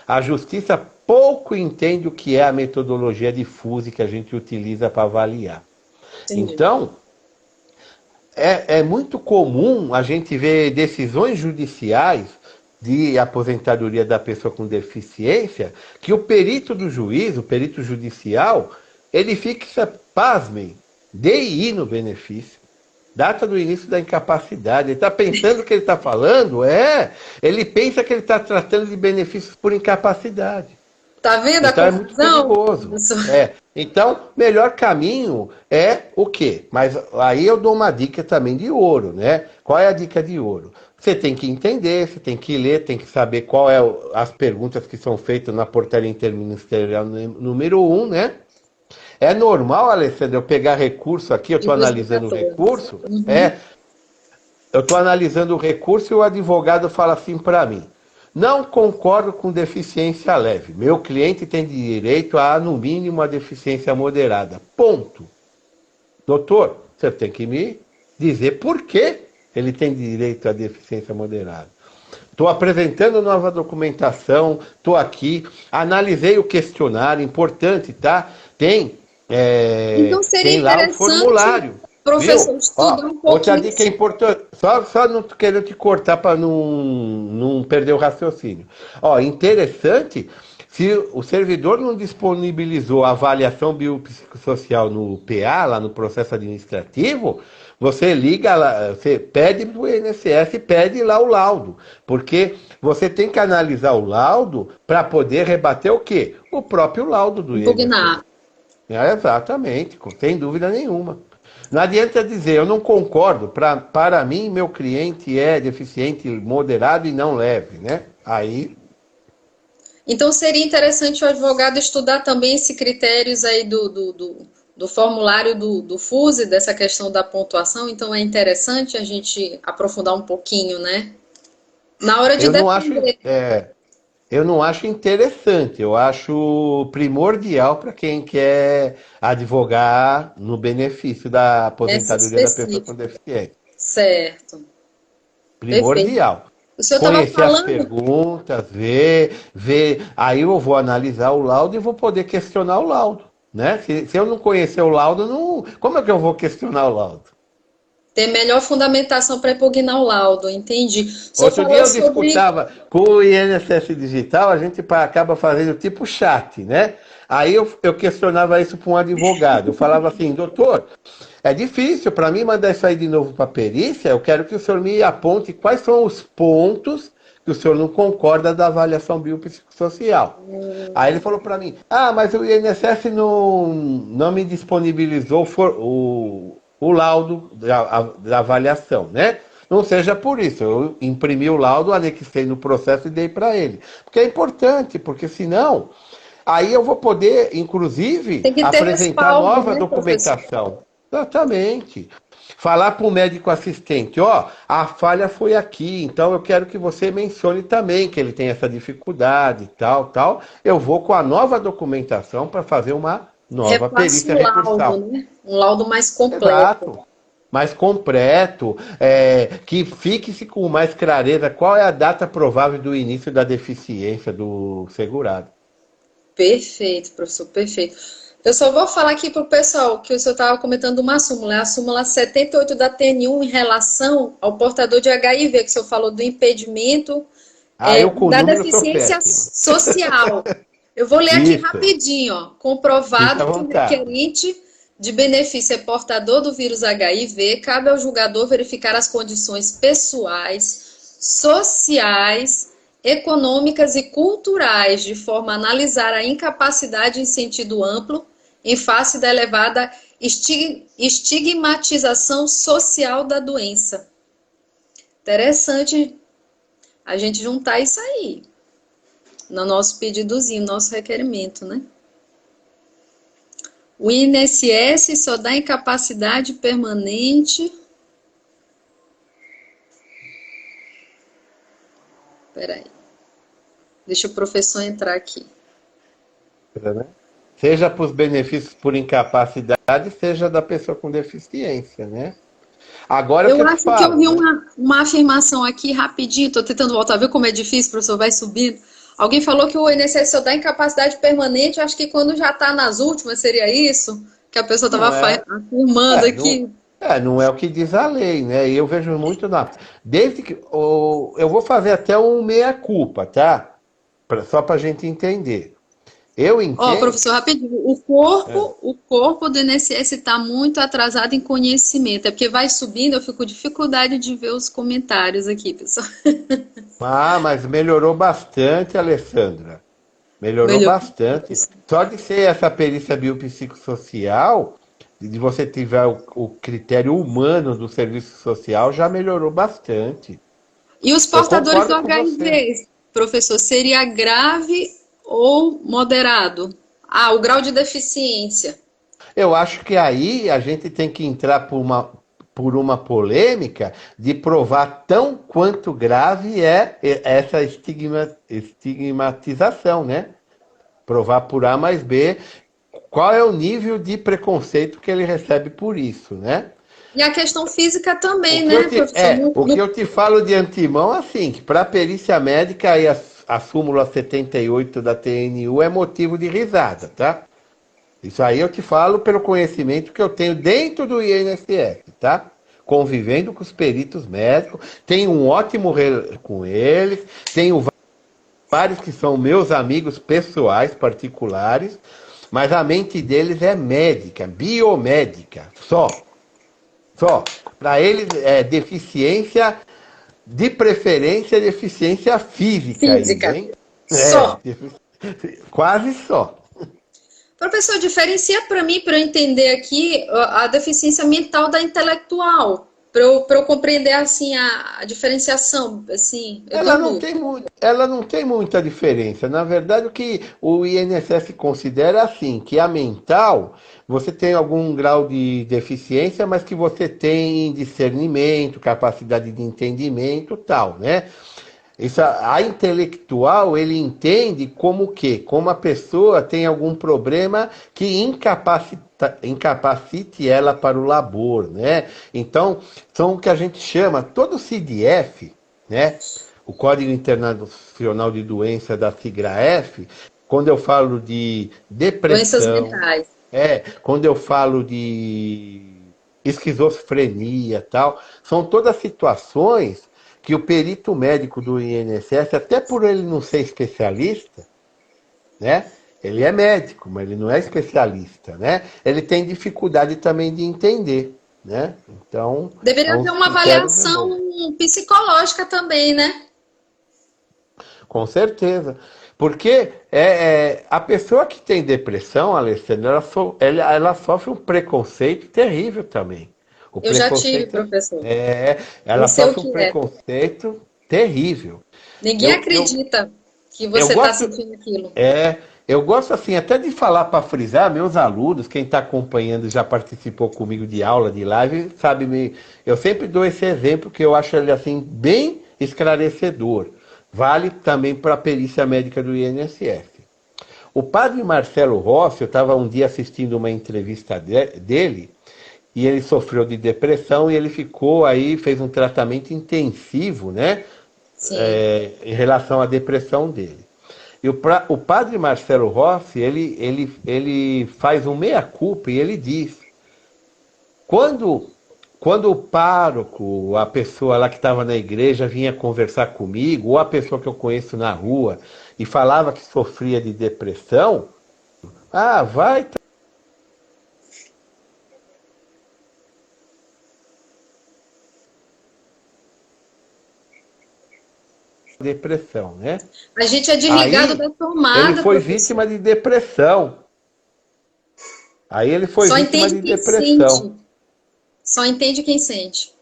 Speaker 2: A justiça pouco entende o que é a metodologia difusa que a gente utiliza para avaliar.
Speaker 1: entendi.
Speaker 2: Então, é muito comum a gente ver decisões judiciais de aposentadoria da pessoa com deficiência, que o perito do juiz, o perito judicial, ele fixa, pasmem, DI no benefício. Data do início da incapacidade. Ele está pensando o que ele está falando? Ele pensa que ele está tratando de benefícios por incapacidade.
Speaker 1: Tá vendo a
Speaker 2: Então é muito
Speaker 1: confusão,
Speaker 2: perigoso.
Speaker 1: professor?
Speaker 2: Então, melhor caminho é o quê? Mas aí eu dou uma dica também de ouro, né? Qual é a dica de ouro? Você tem que entender, você tem que ler, tem que saber qual é as perguntas que são feitas na portaria interministerial número 1, né? É normal, Alessandro, eu pegar recurso aqui, eu
Speaker 1: De
Speaker 2: estou analisando o
Speaker 1: 2014.
Speaker 2: recurso, eu estou analisando o recurso e o advogado fala assim para mim: Não concordo com deficiência leve. Meu cliente tem direito a, no mínimo, a deficiência moderada. Ponto. Doutor, você tem que me dizer por que ele tem direito à deficiência moderada. Estou apresentando nova documentação, estou aqui, analisei o questionário, importante, tá?
Speaker 1: Então seria
Speaker 2: Tem lá o
Speaker 1: interessante,
Speaker 2: formulário,
Speaker 1: professor,
Speaker 2: viu?
Speaker 1: estudar
Speaker 2: Ó,
Speaker 1: um
Speaker 2: outra
Speaker 1: pouquinho.
Speaker 2: dica importante, só não quero te cortar para não perder o raciocínio. Ó, interessante, se o servidor não disponibilizou a avaliação biopsicossocial no PA, lá no processo administrativo, você liga lá, você pede para o INSS e pede lá o laudo, porque você tem que analisar o laudo para poder rebater o quê? O próprio laudo do INSS.
Speaker 1: Impugnar.
Speaker 2: Exatamente, sem dúvida nenhuma. Não adianta dizer, eu não concordo, para mim, meu cliente é deficiente moderado e não leve, né? Aí,
Speaker 1: Então seria interessante o advogado estudar também esses critérios aí do formulário do FUSE, dessa questão da pontuação. Então é interessante a gente aprofundar um pouquinho, né? Na hora de
Speaker 2: eu não acho,
Speaker 1: defender.
Speaker 2: eu não acho interessante, eu acho primordial para quem quer advogar no benefício da
Speaker 1: Essa
Speaker 2: aposentadoria da pessoa com
Speaker 1: específica.
Speaker 2: deficiência.
Speaker 1: Certo. Perfeito.
Speaker 2: Primordial.
Speaker 1: O senhor estava
Speaker 2: Conhecer as
Speaker 1: falando.
Speaker 2: perguntas, ver, aí eu vou analisar o laudo e vou poder questionar o laudo, né? Se eu não conhecer o laudo, não, como é que eu vou questionar o laudo?
Speaker 1: Ter melhor fundamentação para impugnar o laudo, entendi. O senhor
Speaker 2: Outro dia
Speaker 1: falou
Speaker 2: eu
Speaker 1: sobre.
Speaker 2: disputava com o INSS Digital, a gente acaba fazendo tipo chat, né? Aí eu questionava isso para um advogado. Eu falava assim, doutor, é difícil para mim mandar isso aí de novo para a perícia. Eu quero que o senhor me aponte quais são os pontos que o senhor não concorda da avaliação biopsicossocial. Aí ele falou para mim, mas o INSS não me disponibilizou o laudo da avaliação, né? Não seja por isso, eu imprimi o laudo, anexei no processo e dei para ele. Porque é importante, porque senão, aí eu vou poder, inclusive,
Speaker 1: Tem que ter
Speaker 2: apresentar
Speaker 1: respaldo,
Speaker 2: nova
Speaker 1: né, professor?
Speaker 2: documentação. Exatamente. Falar para o médico assistente, ó, a falha foi aqui, então eu quero que você mencione também que ele tem essa dificuldade, tal, tal. Eu vou com a nova documentação para fazer uma nova
Speaker 1: Repasse
Speaker 2: perícia
Speaker 1: um laudo,
Speaker 2: recursal.
Speaker 1: né? Um laudo mais completo.
Speaker 2: Exato. Mais completo, que fique-se com mais clareza qual é a data provável do início da deficiência do segurado.
Speaker 1: Perfeito, professor, perfeito. Eu só vou falar aqui para o pessoal que o senhor estava comentando uma súmula, é a súmula 78 da TN1 em relação ao portador de HIV, que o senhor falou do impedimento
Speaker 2: Eu com o
Speaker 1: da
Speaker 2: número sou
Speaker 1: deficiência
Speaker 2: péssimo.
Speaker 1: social. Eu vou ler aqui
Speaker 2: Isso,
Speaker 1: rapidinho, ó.
Speaker 2: fica
Speaker 1: Comprovado
Speaker 2: à
Speaker 1: que o
Speaker 2: vontade.
Speaker 1: requerente de benefício é portador do vírus HIV, cabe ao julgador verificar as condições pessoais, sociais, econômicas e culturais, de forma a analisar a incapacidade em sentido amplo, em face da elevada estigmatização social da doença. Interessante a gente juntar isso aí no nosso pedidozinho, nosso requerimento, né? O INSS só dá incapacidade permanente. Peraí, deixa o professor entrar aqui.
Speaker 2: Né? Seja para os benefícios por incapacidade, seja da pessoa com deficiência, né? Agora é o que
Speaker 1: Eu
Speaker 2: eu te
Speaker 1: acho que eu
Speaker 2: falo,
Speaker 1: vi
Speaker 2: né?
Speaker 1: uma afirmação aqui rapidinho, estou tentando voltar, viu como é difícil, professor, vai subindo. Alguém falou que o INSS só dá incapacidade permanente, acho que quando já está nas últimas, seria isso? Que a pessoa estava
Speaker 2: Não é,
Speaker 1: afirmando
Speaker 2: não,
Speaker 1: aqui.
Speaker 2: não é o que diz a lei, né? E eu vejo muito desde que eu vou fazer até um meia-culpa, tá? Só para a gente entender. Eu
Speaker 1: Ó,
Speaker 2: entendo.
Speaker 1: professor, rapidinho. O corpo do INSS está muito atrasado em conhecimento. É porque vai subindo, eu fico com dificuldade de ver os comentários aqui, pessoal.
Speaker 2: Mas melhorou bastante, Alessandra. Melhorou
Speaker 1: Melhor.
Speaker 2: bastante. Só de ser essa perícia biopsicossocial, de você tiver o critério humano do serviço social, já melhorou bastante.
Speaker 1: E os
Speaker 2: Eu
Speaker 1: portadores do
Speaker 2: concordo com você.
Speaker 1: HIV, professor, seria grave ou moderado? Ah, o grau de deficiência.
Speaker 2: Eu acho que aí a gente tem que entrar por uma polêmica de provar tão quanto grave é essa estigmatização, né? Provar por A mais B qual é o nível de preconceito que ele recebe por isso, né?
Speaker 1: E a questão física
Speaker 2: O
Speaker 1: também,
Speaker 2: que eu
Speaker 1: né,
Speaker 2: te,
Speaker 1: professor?
Speaker 2: o que eu te falo de antemão, assim, que para a perícia médica aí a súmula 78 da TNU é motivo de risada, tá? Isso aí eu te falo pelo conhecimento que eu tenho dentro do INSS, tá? Convivendo com os peritos médicos, tenho um ótimo com eles, tenho vários que são meus amigos pessoais, particulares, mas a mente deles é médica, biomédica, só. Só. Para eles é deficiência, de preferência, deficiência física ainda,
Speaker 1: Física.
Speaker 2: hein? É,
Speaker 1: Só.
Speaker 2: quase só.
Speaker 1: Professor, diferencia para mim, para eu entender aqui, a deficiência mental da intelectual. Para eu compreender, assim, a diferenciação, assim, eu tenho dúvida.
Speaker 2: Ela não tem muita diferença. Na verdade, o que o INSS considera assim, que a mental, você tem algum grau de deficiência, mas que você tem discernimento, capacidade de entendimento, tal, né? Isso, a intelectual, ele entende como o quê? Como a pessoa tem algum problema que incapacite ela para o labor, né? Então, são o que a gente chama, todo o CIDF, né? O Código Internacional de Doença da sigla F, quando eu falo de
Speaker 1: Doenças
Speaker 2: depressão,
Speaker 1: mentais.
Speaker 2: quando eu falo de esquizofrenia, tal, são todas situações que o perito médico do INSS, até por ele não ser especialista, né? Ele é médico, mas ele não é especialista, né? Ele tem dificuldade também de entender, né? Então,
Speaker 1: Deveria
Speaker 2: são
Speaker 1: haver
Speaker 2: os
Speaker 1: uma
Speaker 2: critérios de novo.
Speaker 1: avaliação psicológica também, né?
Speaker 2: Com certeza. Porque a pessoa que tem depressão, Alessandra, ela sofre um preconceito terrível também. O
Speaker 1: Eu já tive,
Speaker 2: preconceito
Speaker 1: professor. Eu
Speaker 2: ela
Speaker 1: sei o
Speaker 2: sofre um
Speaker 1: que é.
Speaker 2: preconceito terrível.
Speaker 1: Ninguém
Speaker 2: Eu, eu,
Speaker 1: acredita que
Speaker 2: eu
Speaker 1: você está
Speaker 2: gosto,
Speaker 1: sentindo aquilo.
Speaker 2: eu gosto assim até de falar para frisar meus alunos, quem está acompanhando já participou comigo de aula, de live, sabe eu sempre dou esse exemplo que eu acho ele assim bem esclarecedor. Vale também para a perícia médica do INSS. O padre Marcelo Rossi, eu estava um dia assistindo uma entrevista dele e ele sofreu de depressão e ele ficou aí, fez um tratamento intensivo, né?
Speaker 1: Sim.
Speaker 2: Em relação à depressão dele. E o padre Marcelo Rossi, ele faz um meia-culpa e ele diz, quando, quando o pároco, a pessoa lá que estava na igreja vinha conversar comigo, ou a pessoa que eu conheço na rua, e falava que sofria de depressão, vai ter depressão, né?
Speaker 1: A gente é desligado
Speaker 2: Aí
Speaker 1: da
Speaker 2: ele
Speaker 1: tomada,
Speaker 2: foi
Speaker 1: professor.
Speaker 2: vítima de depressão. Aí ele foi
Speaker 1: Só
Speaker 2: vítima
Speaker 1: entende
Speaker 2: de
Speaker 1: quem sente.
Speaker 2: depressão.
Speaker 1: Só entende quem sente.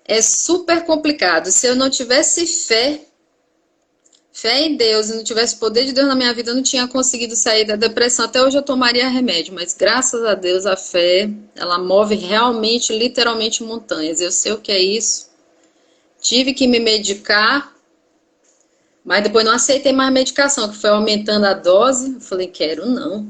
Speaker 1: É super complicado. Se eu não tivesse fé em Deus, e não tivesse poder de Deus na minha vida, eu não tinha conseguido sair da depressão. Até hoje eu tomaria remédio, mas graças a Deus a fé, ela move realmente, literalmente montanhas. Eu sei o que é isso. Tive que me medicar, mas depois não aceitei mais medicação, que foi aumentando a dose. Eu falei, quero não,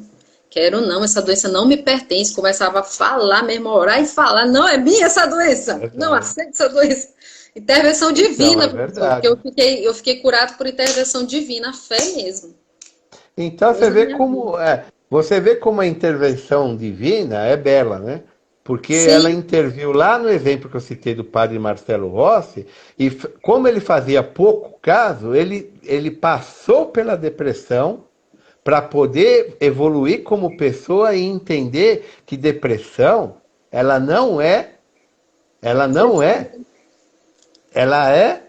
Speaker 1: essa doença não me pertence. Começava a falar mesmo, a orar e falar, não é minha essa doença, não
Speaker 2: Verdade.
Speaker 1: aceito essa doença. Intervenção
Speaker 2: Então,
Speaker 1: divina,
Speaker 2: é
Speaker 1: professor, porque
Speaker 2: verdade.
Speaker 1: eu fiquei curado por intervenção divina, a fé mesmo.
Speaker 2: Então
Speaker 1: Deus na minha vida.
Speaker 2: você vê como a intervenção divina é bela, né? Porque ela
Speaker 1: Sim,
Speaker 2: interviu lá no exemplo que eu citei do padre Marcelo Rossi, e como ele fazia pouco caso, ele passou pela depressão para poder evoluir como pessoa e entender que depressão, ela não é, ela não é ela é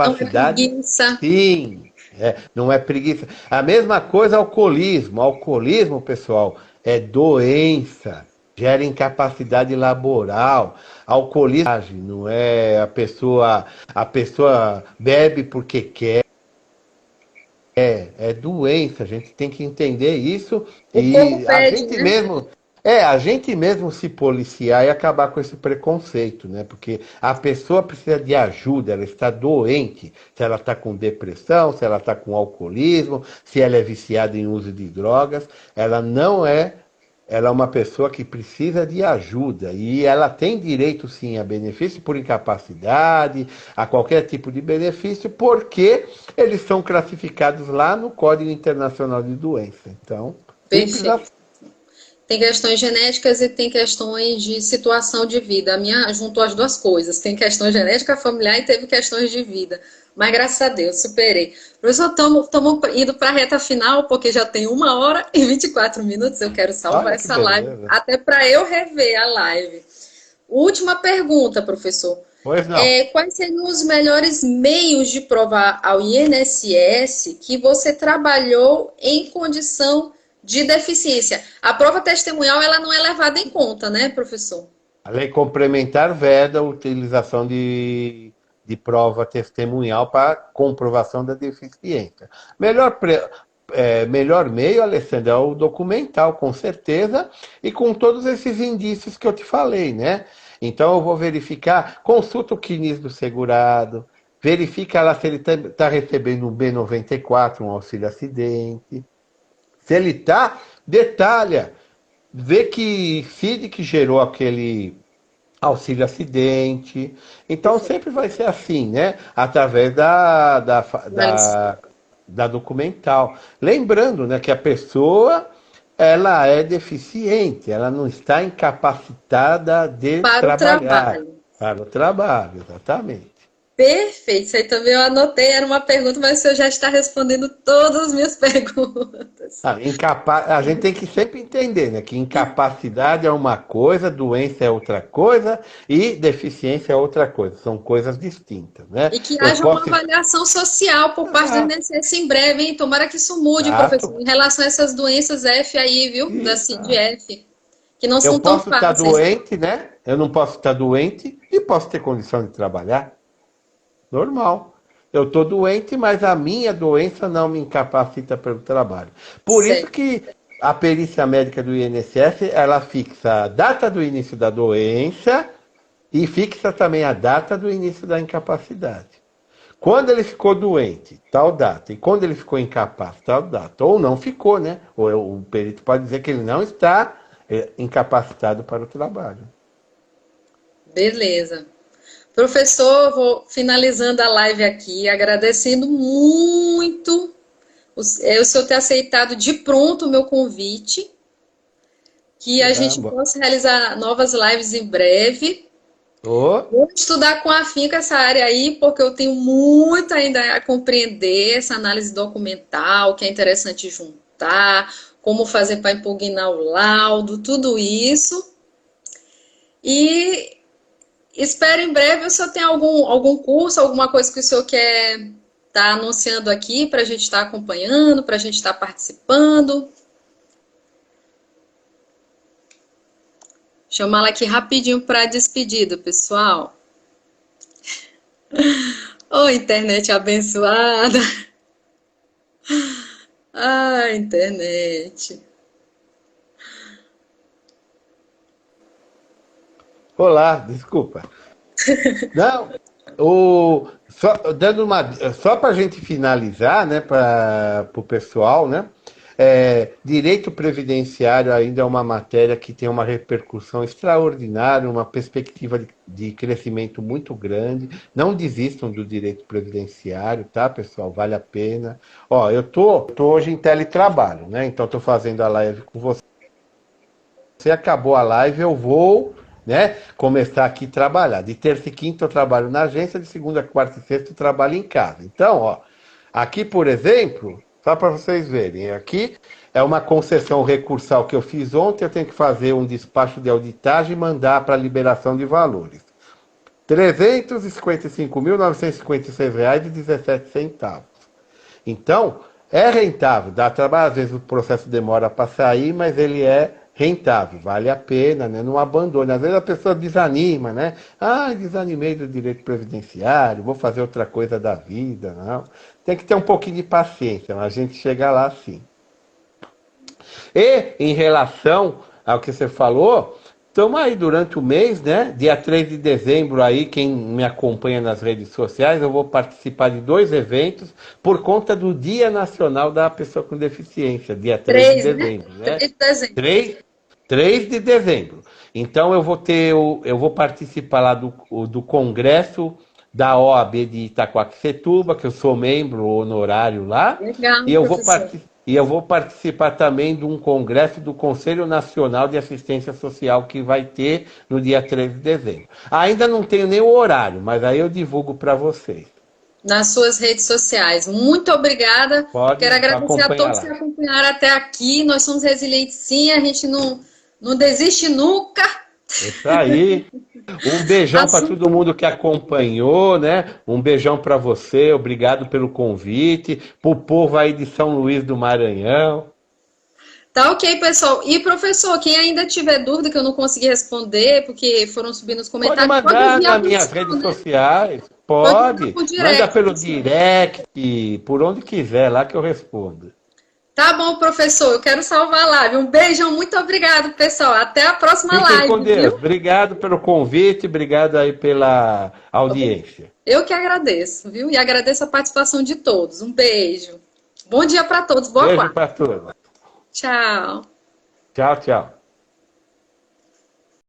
Speaker 1: não é
Speaker 2: incapacidade,
Speaker 1: preguiça.
Speaker 2: sim. Não é preguiça. A mesma coisa alcoolismo. Alcoolismo, pessoal, é doença, gera incapacidade laboral. Alcoolismo não é a pessoa bebe porque quer. É doença, a gente tem que entender isso
Speaker 1: O corpo
Speaker 2: e a
Speaker 1: pede,
Speaker 2: gente
Speaker 1: né?
Speaker 2: mesmo A gente mesmo se policiar e acabar com esse preconceito, né? Porque a pessoa precisa de ajuda, ela está doente, se ela está com depressão, se ela está com alcoolismo, se ela é viciada em uso de drogas, ela não é, ela é uma pessoa que precisa de ajuda e ela tem direito sim a benefício por incapacidade, a qualquer tipo de benefício, porque eles são classificados lá no Código Internacional de Doença. Então, simples assim.
Speaker 1: Perfeito. Tem questões genéticas e tem questões de situação de vida. A minha juntou as duas coisas. Tem questão genética familiar e teve questões de vida. Mas graças a Deus, superei. Professor, estamos indo para a reta final, porque já tem 1 hora e 24 minutos. Eu quero salvar
Speaker 2: Olha que
Speaker 1: essa live,
Speaker 2: beleza.
Speaker 1: até para eu rever a live. Última pergunta, professor.
Speaker 2: Pois não.
Speaker 1: Quais seriam os melhores meios de provar ao INSS que você trabalhou em condição de deficiência? A prova testemunhal ela não é levada em conta, né, professor?
Speaker 2: A lei complementar veda a utilização de prova testemunhal para comprovação da deficiência. Melhor meio, Alessandro, é o documental, com certeza, e com todos esses indícios que eu te falei, né? Então eu vou verificar, consulta o CNIS do segurado, verifica lá se ele está recebendo um B94, um auxílio acidente. Se ele está, detalha, vê que CID que gerou aquele auxílio acidente. Então
Speaker 1: Perfeito.
Speaker 2: sempre vai ser assim, né? Através
Speaker 1: Análise
Speaker 2: da documental. Lembrando, né, que a pessoa ela é deficiente, ela não está incapacitada de
Speaker 1: para o
Speaker 2: trabalhar
Speaker 1: trabalho.
Speaker 2: para o trabalho, exatamente.
Speaker 1: Perfeito. Isso aí também eu anotei, era uma pergunta, mas o senhor já está respondendo todas as minhas perguntas.
Speaker 2: A gente tem que sempre entender, né, que incapacidade é uma coisa, doença é outra coisa e deficiência é outra coisa. São coisas distintas, né?
Speaker 1: E que
Speaker 2: Eu
Speaker 1: haja uma
Speaker 2: posso.
Speaker 1: avaliação social por parte do
Speaker 2: Exato,
Speaker 1: INSS em breve, hein? Tomara que isso mude, professor,
Speaker 2: exato.
Speaker 1: em relação a essas doenças F aí, viu? Da
Speaker 2: Exato.
Speaker 1: CID-F, que não
Speaker 2: Eu
Speaker 1: são tão
Speaker 2: posso estar
Speaker 1: fáceis.
Speaker 2: doente, né? Eu não posso estar doente e posso ter condição de trabalhar. Normal. Eu estou doente, mas a minha doença não me incapacita pelo trabalho. Por isso
Speaker 1: Certo.
Speaker 2: que a perícia médica do INSS, ela fixa a data do início da doença e fixa também a data do início da incapacidade. Quando ele ficou doente, tal data. E quando ele ficou incapaz, tal data. Ou não ficou, né? Ou o perito pode dizer que ele não está incapacitado para o trabalho.
Speaker 1: Beleza. Professor, vou finalizando a live aqui, agradecendo muito o senhor ter aceitado de pronto o meu convite, que a gente
Speaker 2: Caramba.
Speaker 1: possa realizar novas lives em breve.
Speaker 2: Ô,
Speaker 1: Vou estudar com afinco essa área aí, porque eu tenho muito ainda a compreender essa análise documental, que é interessante juntar, como fazer para impugnar o laudo, tudo isso. E espero em breve o senhor tem algum curso, alguma coisa que o senhor quer estar anunciando aqui para a gente estar acompanhando, para a gente estar participando. Chamá-la aqui rapidinho para a despedida, pessoal. Ô, internet abençoada. Ah, internet.
Speaker 2: olá, desculpa. Não, só para a gente finalizar, né, para o pessoal, né, direito previdenciário ainda é uma matéria que tem uma repercussão extraordinária, uma perspectiva de crescimento muito grande. Não desistam do direito previdenciário, tá, pessoal? Vale a pena. Ó, tô hoje em teletrabalho, né? Então estou fazendo a live com você. Você acabou a live, eu vou, né, começar aqui a trabalhar. De terça e quinta eu trabalho na agência, de segunda, quarta e sexta eu trabalho em casa. Então, ó, aqui, por exemplo, só para vocês verem, aqui é uma concessão recursal que eu fiz ontem, eu tenho que fazer um despacho de auditagem e mandar para liberação de valores. R$ 355.956,17. Então, é rentável, dá trabalho, às vezes o processo demora para sair, mas ele é rentável, vale a pena, né? Não abandone. Às vezes a pessoa desanima, né? Ah, desanimei do direito previdenciário, vou fazer outra coisa da vida, não. Tem que ter um pouquinho de paciência, mas a gente chega lá sim. E em relação ao que você falou, estamos aí durante o mês, né? Dia 3 de dezembro aí, quem me acompanha nas redes sociais, eu vou participar de 2 eventos por conta do Dia Nacional da Pessoa com Deficiência, dia 3 de
Speaker 1: 3, né?
Speaker 2: dezembro, né?
Speaker 1: 3 de dezembro.
Speaker 2: 3 de dezembro. Então eu vou participar lá do congresso da OAB de Itacoaquecetuba, que eu sou membro honorário lá,
Speaker 1: Legal, professor.
Speaker 2: e eu vou participar também de um congresso do Conselho Nacional de Assistência Social que vai ter no dia 13 de dezembro. Ainda não tenho nem o horário, mas aí eu divulgo para vocês.
Speaker 1: Nas suas redes sociais. Muito obrigada. Quero
Speaker 2: Pode
Speaker 1: agradecer a
Speaker 2: acompanhar
Speaker 1: todos que
Speaker 2: lá.
Speaker 1: acompanharam até aqui. Nós somos resilientes, sim. A gente não desiste nunca.
Speaker 2: Isso aí. Um beijão para
Speaker 1: Assunto
Speaker 2: todo mundo que acompanhou, né? Um beijão para você, obrigado pelo convite, pro povo aí de São Luís do Maranhão.
Speaker 1: tá ok, pessoal. E professor, quem ainda tiver dúvida que eu não consegui responder, porque foram subindo os
Speaker 2: Pode
Speaker 1: comentários, pode
Speaker 2: mandar
Speaker 1: enviar
Speaker 2: nas
Speaker 1: por
Speaker 2: minhas
Speaker 1: cima,
Speaker 2: redes
Speaker 1: né?
Speaker 2: sociais,
Speaker 1: Pode mandar
Speaker 2: pode.
Speaker 1: por
Speaker 2: Manda
Speaker 1: direct,
Speaker 2: pelo
Speaker 1: pessoal.
Speaker 2: direct, por onde quiser, lá que eu respondo.
Speaker 1: Tá bom, professor. Eu quero salvar a live. Um beijão, muito obrigado, pessoal. Até a próxima
Speaker 2: Fiquem com
Speaker 1: live,
Speaker 2: Deus.
Speaker 1: viu?
Speaker 2: Obrigado pelo convite, obrigado aí pela audiência.
Speaker 1: Eu que agradeço, viu? E agradeço a participação de todos. Um beijo. Bom dia para todos. Boa
Speaker 2: Beijo
Speaker 1: quarta.
Speaker 2: para todos.
Speaker 1: Tchau.
Speaker 2: Tchau, tchau.